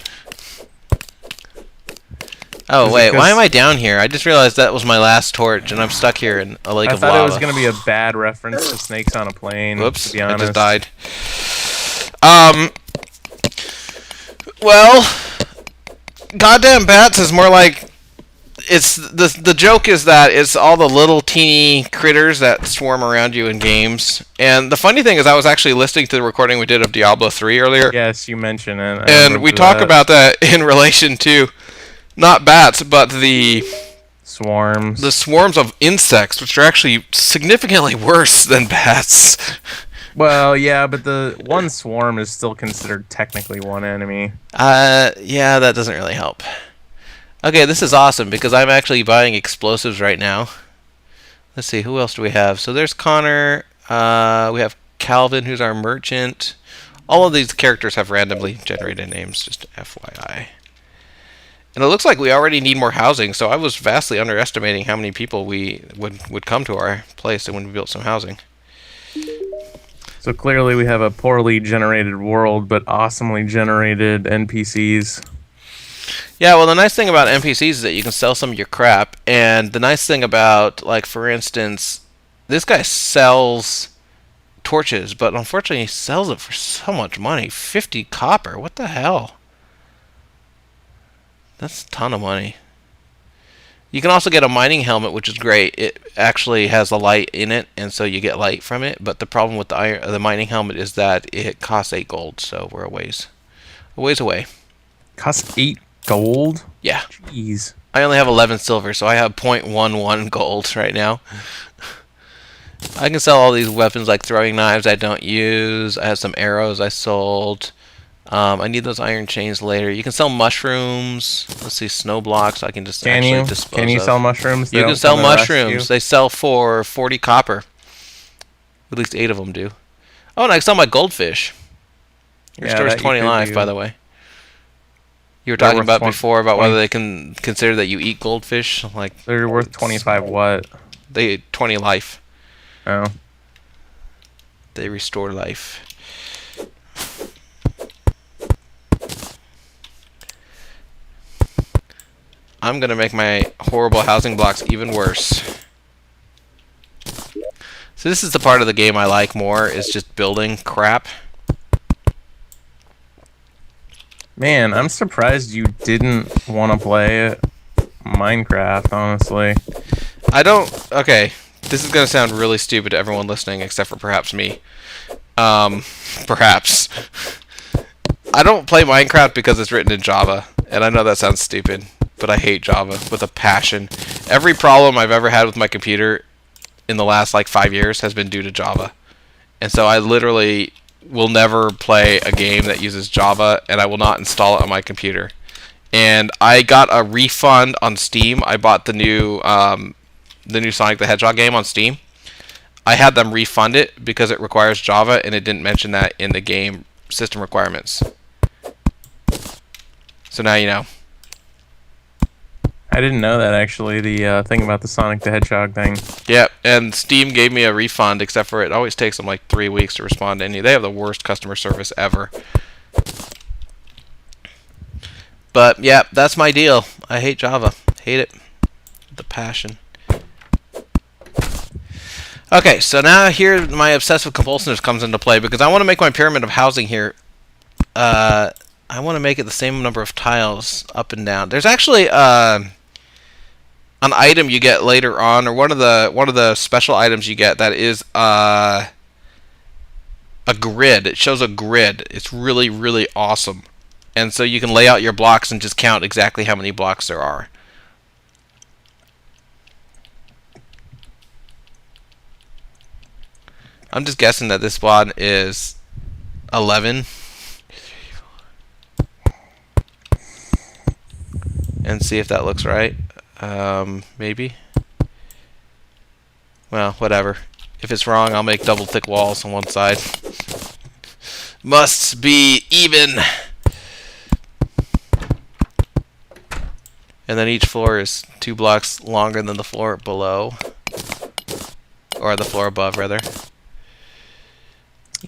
Oh, wait, why am I down here? I just realized that was my last torch, and I'm stuck here in a lake of lava. I thought it was going to be a bad reference to Snakes on a Plane. Whoops, to be honest. I just died. Well, goddamn bats is more like... It's the joke is that it's all the little teeny critters that swarm around you in games. And the funny thing is I was actually listening to the recording we did of Diablo 3 earlier. Yes, you mentioned it. And we talk about that in relation to... Not bats, but the swarms. The swarms of insects, which are actually significantly worse than bats. Well, yeah, but the one swarm is still considered technically one enemy. Yeah, that doesn't really help. Okay, this is awesome because I'm actually buying explosives right now. Let's see, who else do we have? So there's Connor. We have Calvin, who's our merchant. All of these characters have randomly generated names, just FYI. And it looks like we already need more housing, so I was vastly underestimating how many people we would come to our place when we built some housing. So clearly we have a poorly generated world, but awesomely generated NPCs. Yeah, well, the nice thing about NPCs is that you can sell some of your crap, and the nice thing about, like, for instance, this guy sells torches, but unfortunately he sells it for so much money. 50 copper, what the hell? That's a ton of money. You can also get a mining helmet, which is great. It actually has a light in it, and so you get light from it. But the problem with the mining helmet is that it costs 8 gold, so we're a ways away. Costs 8 gold? Yeah. Jeez. I only have 11 silver, so I have 0.11 gold right now. I can sell all these weapons like throwing knives I don't use. I have some arrows I sold. I need those iron chains later. You can sell mushrooms. Let's see, snow blocks. I can just actually dispose of. Can you sell mushrooms? You can sell mushrooms. They sell for 40 copper. At least 8 of them do. Oh, and I can sell my goldfish. Your store's 20 life, by the way. You were talking about before about whether they can consider that you eat goldfish. Like they're worth 25 what? They 20 life. Oh. They restore life. I'm going to make my horrible housing blocks even worse. So this is the part of the game I like more, is just building crap. Man, I'm surprised you didn't want to play Minecraft, honestly. I don't... Okay, this is going to sound really stupid to everyone listening, except for perhaps me. Perhaps. I don't play Minecraft because it's written in Java, and I know that sounds stupid. But I hate Java with a passion. Every problem I've ever had with my computer in the last like 5 years has been due to Java. And so I literally will never play a game that uses Java, and I will not install it on my computer. And I got a refund on Steam. I bought the new Sonic the Hedgehog game on Steam. I had them refund it because it requires Java, and it didn't mention that in the game system requirements. So now you know. I didn't know that, actually, the thing about the Sonic the Hedgehog thing. Yeah, and Steam gave me a refund, except for it always takes them like 3 weeks to respond to any. They have the worst customer service ever. But, yeah, that's my deal. I hate Java. Hate it. The passion. Okay, so now here my obsessive compulsiveness comes into play, because I want to make my pyramid of housing here. I want to make it the same number of tiles up and down. There's actually... an item you get later on, or one of the special items you get that is a grid. It shows a grid. It's really, really awesome. And so you can lay out your blocks and just count exactly how many blocks there are. I'm just guessing that this one is 11. And see if that looks right. Maybe. Well, whatever. If it's wrong, I'll make double thick walls on one side. Must be even. And then each floor is 2 blocks longer than the floor below. Or the floor above, rather.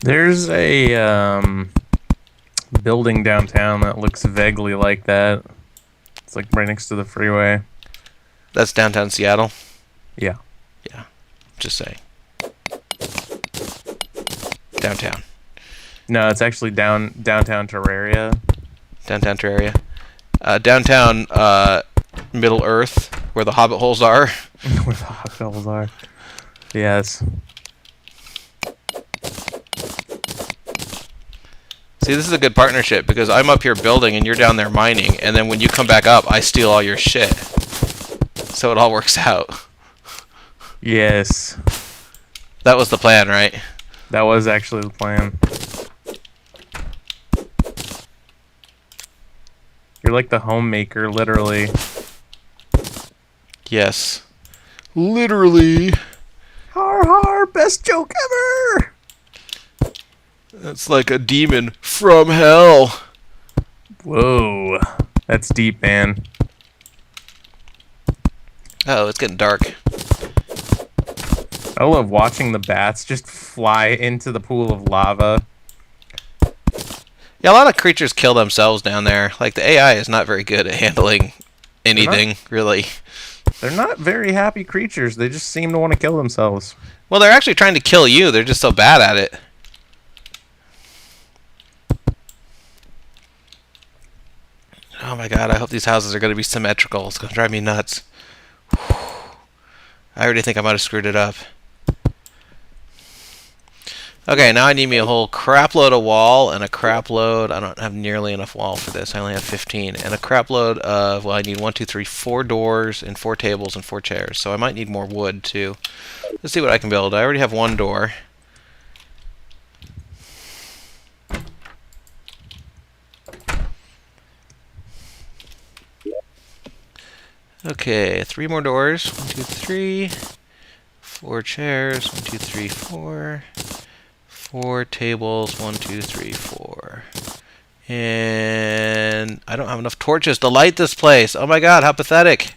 There's a building downtown that looks vaguely like that. It's like right next to the freeway. That's downtown Seattle. Yeah. Yeah, just saying. Downtown. No, it's actually downtown Terraria. Downtown Terraria. Downtown Middle Earth, where the Hobbit holes are. Where the hot holes are. Yes. See, this is a good partnership because I'm up here building and you're down there mining, and then when you come back up, I steal all your shit. So it all works out. Yes. That was the plan, right? That was actually the plan. You're like the homemaker, literally. Yes. Literally. Har har, best joke ever! That's like a demon from hell. Whoa. That's deep, man. Oh, it's getting dark. I love watching the bats just fly into the pool of lava. Yeah, a lot of creatures kill themselves down there. Like, the AI is not very good at handling anything, really. They're not very happy creatures. They just seem to want to kill themselves. Well, they're actually trying to kill you. They're just so bad at it. Oh my god, I hope these houses are going to be symmetrical. It's going to drive me nuts. I already think I might have screwed it up. Okay, now I need me a whole crap load of wall and a crap load. I don't have nearly enough wall for this. I only have 15. And a crap load of, well, I need 1, 2, 3, 4 doors and 4 tables and 4 chairs. So I might need more wood too. Let's see what I can build. I already have 1 door. Okay, 3 more doors. 1, 2, 3. 4 chairs. 1, 2, 3, 4. 4 tables. 1, 2, 3, 4. And I don't have enough torches to light this place. Oh my god, how pathetic.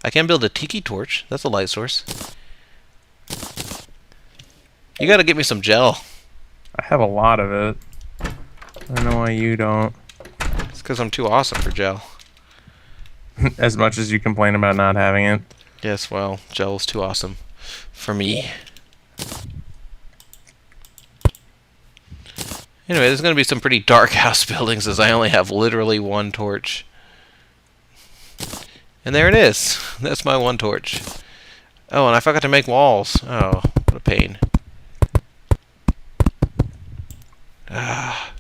I can build a tiki torch. That's a light source. You gotta get me some gel. I have a lot of it. I don't know why you don't. It's because I'm too awesome for gel. As much as you complain about not having it. Yes, well, gel is too awesome for me. Anyway, there's going to be some pretty dark house buildings as I only have literally 1 torch. And there it is. That's my 1 torch. Oh, and I forgot to make walls. Oh, what a pain. Ah.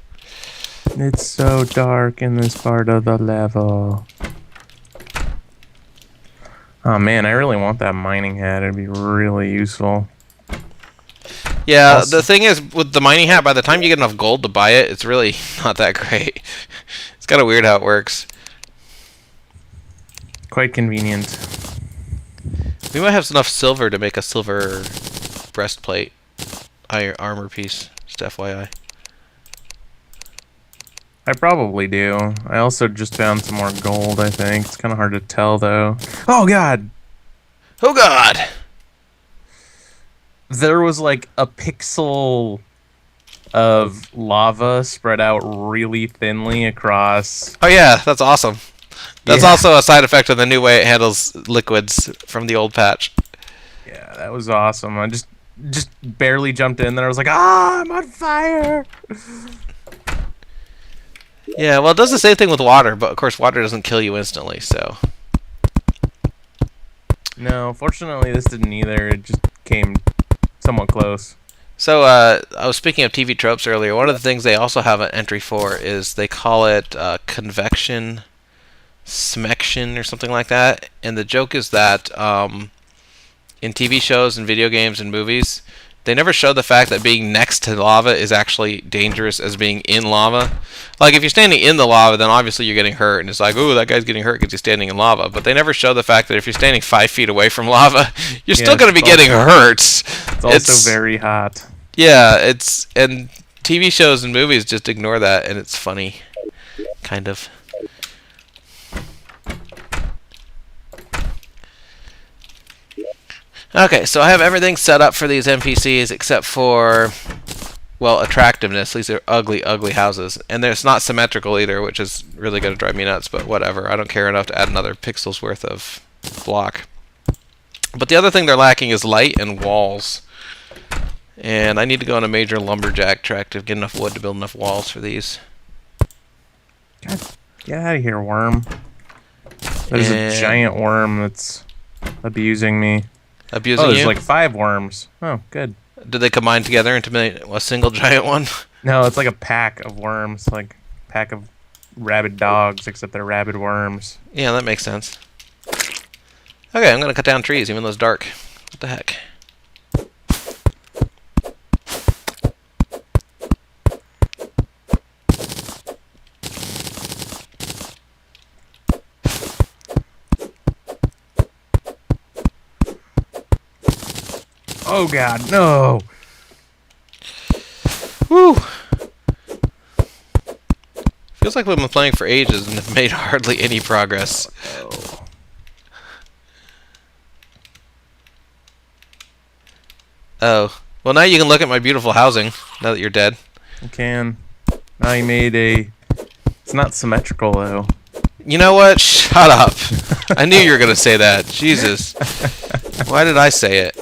It's so dark in this part of the level. Oh man, I really want that mining hat. It'd be really useful. Yeah, Also, the thing is, with the mining hat, by the time you get enough gold to buy it, it's really not that great. It's kind of weird how it works. quite convenient. We might have enough silver to make a silver breastplate. Armor piece, just FYI. I probably do. I also just found some more gold, I think. It's kind of hard to tell, though. Oh, God! Oh, God! There was, like, a pixel of lava spread out really thinly across... Oh, yeah, that's awesome. That's Yeah. also a side effect of the new way it handles liquids from the old patch. Yeah, that was awesome. I just barely jumped in there. I was like, ah, I'm on fire! Yeah, well, it does the same thing with water, but of course water doesn't kill you instantly, so... No, fortunately this didn't either. It just came somewhat close. So, I was speaking of TV tropes earlier. One of the things they also have an entry for is they call it convection, smection, or something like that. And the joke is that in TV shows and video games and movies, they never show the fact that being next to lava is actually dangerous as being in lava. Like, if you're standing in the lava, then obviously you're getting hurt, and it's like, ooh, that guy's getting hurt because he's standing in lava. But they never show the fact that if you're standing 5 feet away from lava, you're still going to be getting hurt. It's also very hot. Yeah, and TV shows and movies just ignore that, and it's funny, kind of. Okay, so I have everything set up for these NPCs except for, well, attractiveness. These are ugly, ugly houses. And it's not symmetrical either, which is really going to drive me nuts, but whatever. I don't care enough to add another pixel's worth of block. But the other thing they're lacking is light and walls. And I need to go on a major lumberjack trek to get enough wood to build enough walls for these. God, get out of here, worm. There's a giant worm that's abusing me. Abusing there's you? like 5 worms. Oh, good. Do they combine together into make a single giant one? No, it's like a pack of worms, like a pack of rabid dogs, except they're rabid worms. Yeah, that makes sense. Okay, I'm gonna cut down trees, even though it's dark. What the heck? Oh god, no! Whew! Feels like we've been playing for ages and have made hardly any progress. Oh. Oh. Well, now you can look at my beautiful housing, now that you're dead. You can. Now you made a... It's not symmetrical, though. You know what? Shut up! I knew you were gonna say that. Jesus. Why did I say it?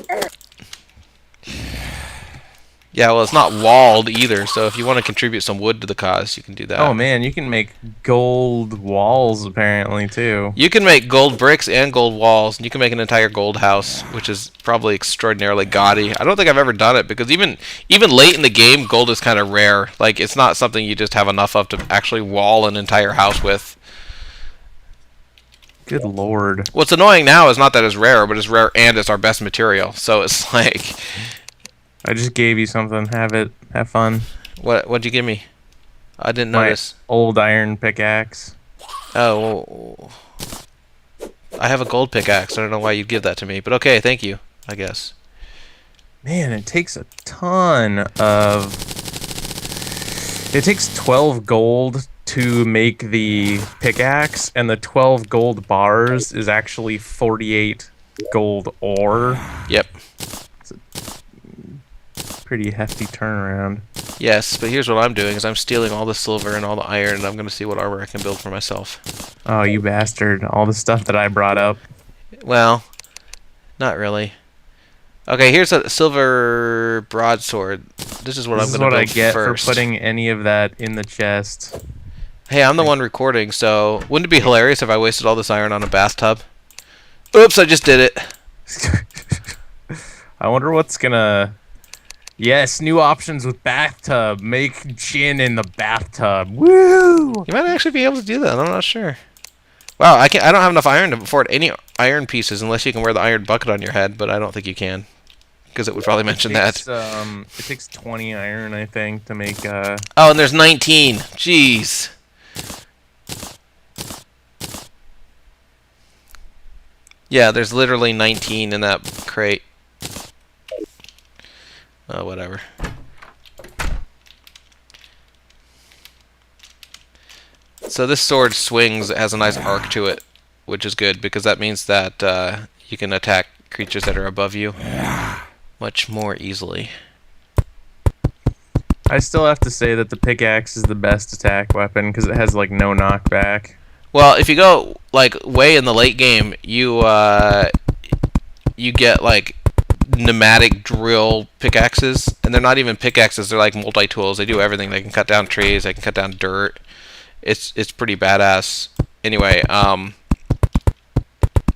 Yeah, well, it's not walled either, so if you want to contribute some wood to the cause, you can do that. Oh man, you can make gold walls apparently too. You can make gold bricks and gold walls, and you can make an entire gold house, which is probably extraordinarily gaudy. I don't think I've ever done it, because even late in the game, gold is kind of rare. Like, it's not something you just have enough of to actually wall an entire house with. Good lord. What's annoying now is not that it's rare, but it's rare and it's our best material, so it's like... I just gave you something. Have it. Have fun. What'd you give me? I didn't My notice. old iron pickaxe. Oh, I have a gold pickaxe. I don't know why you'd give that to me, but okay, thank you, I guess. Man, it takes a ton of... It takes 12 gold to make the pickaxe, and the 12 gold bars is actually 48 gold ore. Yep. Pretty hefty turnaround. Yes, but here's what I'm doing, is I'm stealing all the silver and all the iron, and I'm going to see what armor I can build for myself. Oh, you bastard. All the stuff that I brought up. Well, not really. Okay, here's a silver broadsword. This is what I'm going to build This is what I get first. for putting any of that in the chest. Hey, I'm the one recording, so wouldn't it be hilarious if I wasted all this iron on a bathtub? Oops, I just did it. I wonder what's gonna... Yes, new options with bathtub. Make gin in the bathtub. Woo! You might actually be able to do that. I'm not sure. Wow, I don't have enough iron to afford any iron pieces unless you can wear the iron bucket on your head, but I don't think you can, because it would probably mention that. It takes 20 iron, I think, to make. Oh, and there's 19. Jeez. Yeah, there's literally 19 in that crate. Oh, whatever. So this sword swings, it has a nice arc to it, which is good, because that means that you can attack creatures that are above you much more easily. I still have to say that the pickaxe is the best attack weapon, because it has, like, no knockback. Well, if you go, like, way in the late game, you get, like, pneumatic drill pickaxes, and they're not even pickaxes, they're like multi-tools. They do everything. They can cut down trees, they can cut down dirt. It's pretty badass. Anyway,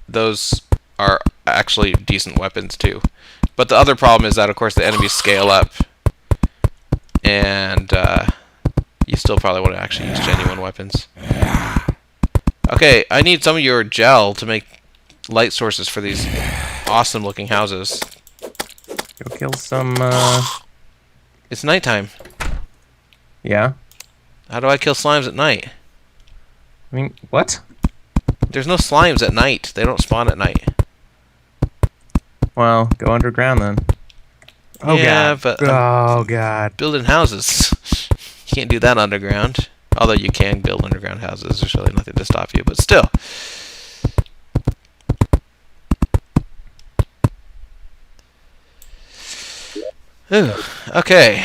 those are actually decent weapons too. But the other problem is that, of course, the enemies scale up, and you still probably want to actually use genuine weapons. Okay, I need some of your gel to make light sources for these awesome looking houses. Go kill some, It's nighttime. Yeah? How do I kill slimes at night? I mean, what? There's no slimes at night. They don't spawn at night. Well, go underground then. Oh Yeah, god. but Oh god. building houses. You can't do that underground. Although you can build underground houses. There's really nothing to stop you, but still. Whew. Okay.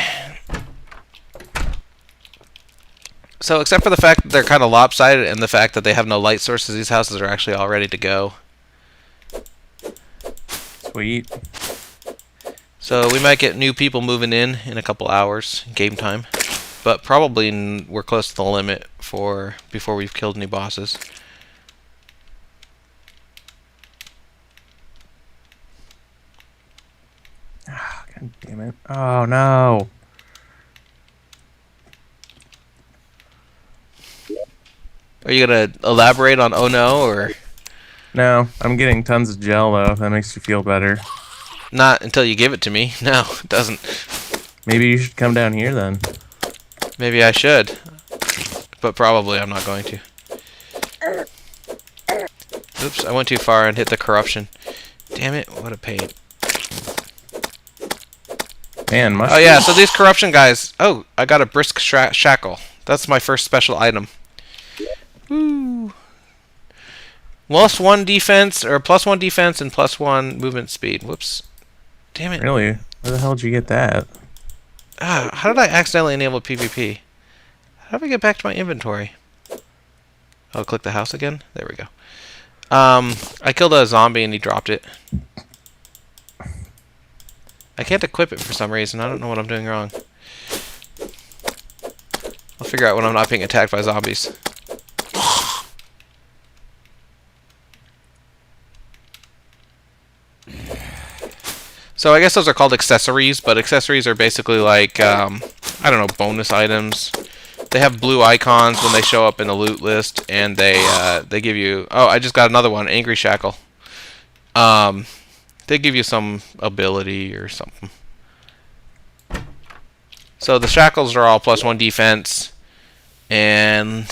So, except for the fact that they're kind of lopsided and the fact that they have no light sources, these houses are actually all ready to go. Sweet. So, we might get new people moving in a couple hours, game time. But probably we're close to the limit for before we've killed any bosses. Oh, God damn it. Oh, no. Are you going to elaborate on oh no, or No, I'm getting tons of gel, though. That makes you feel better. not until you give it to me? No, it doesn't. Maybe you should come down here, then. Maybe I should. But probably I'm not going to. Oops, I went too far and hit the corruption. Damn it, what a pain. Man, Oh mushrooms. yeah, so these corruption guys... Oh, I got a brisk shackle. That's my first special item. Woo! +1 defense, or +1 defense and +1 movement speed. Whoops. Damn it. Really? Where the hell did you get that? Ah, how did I accidentally enable PvP? How do I get back to my inventory? Oh, click the house again? There we go. I killed a zombie and he dropped it. I can't equip it for some reason. I don't know what I'm doing wrong. I'll figure out when I'm not being attacked by zombies. So I guess those are called accessories, but accessories are basically like, I don't know, bonus items. They have blue icons when they show up in the loot list, and they give you... Oh, I just got another one, Angry Shackle. They give you some ability or something. So the shackles are all +1 defense, and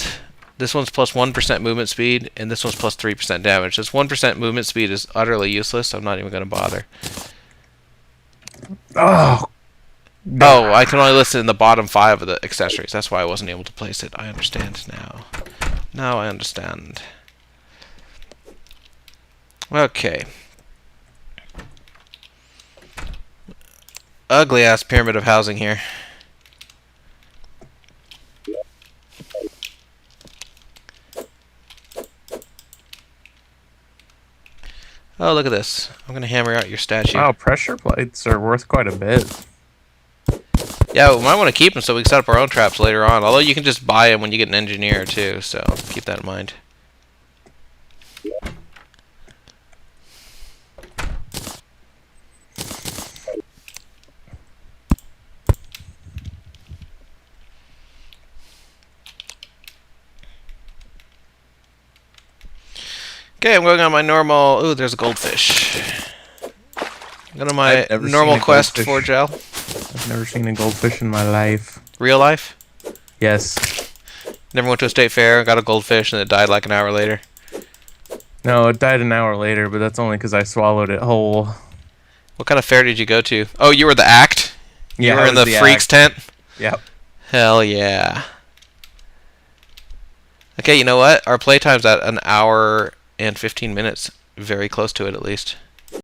this one's +1% movement speed, and this one's +3% damage. This 1% movement speed is utterly useless, so I'm not even going to bother. Oh! Oh, I can only list it in the bottom 5 of the accessories. That's why I wasn't able to place it. I understand now. Now I understand. Okay. Ugly ass pyramid of housing here. Oh, look at this. I'm going to hammer out your statue. Wow, pressure plates are worth quite a bit. Yeah, we might want to keep them so we can set up our own traps later on. Although you can just buy them when you get an engineer too, so keep that in mind. Okay, I'm going on my normal... Ooh, there's a goldfish. I'm going on my normal quest for gel. I've never seen a goldfish in my life. Real life? Yes. Never went to a state fair, got a goldfish, and it died like an hour later. No, it died an hour later, but that's only because I swallowed it whole. What kind of fair did you go to? Oh, you were the act? Yeah, you were I in was the the freaks act. tent? Yep. Hell yeah. Okay, you know what? Our playtime's at an hour and 15 minutes. Very close to it, at least.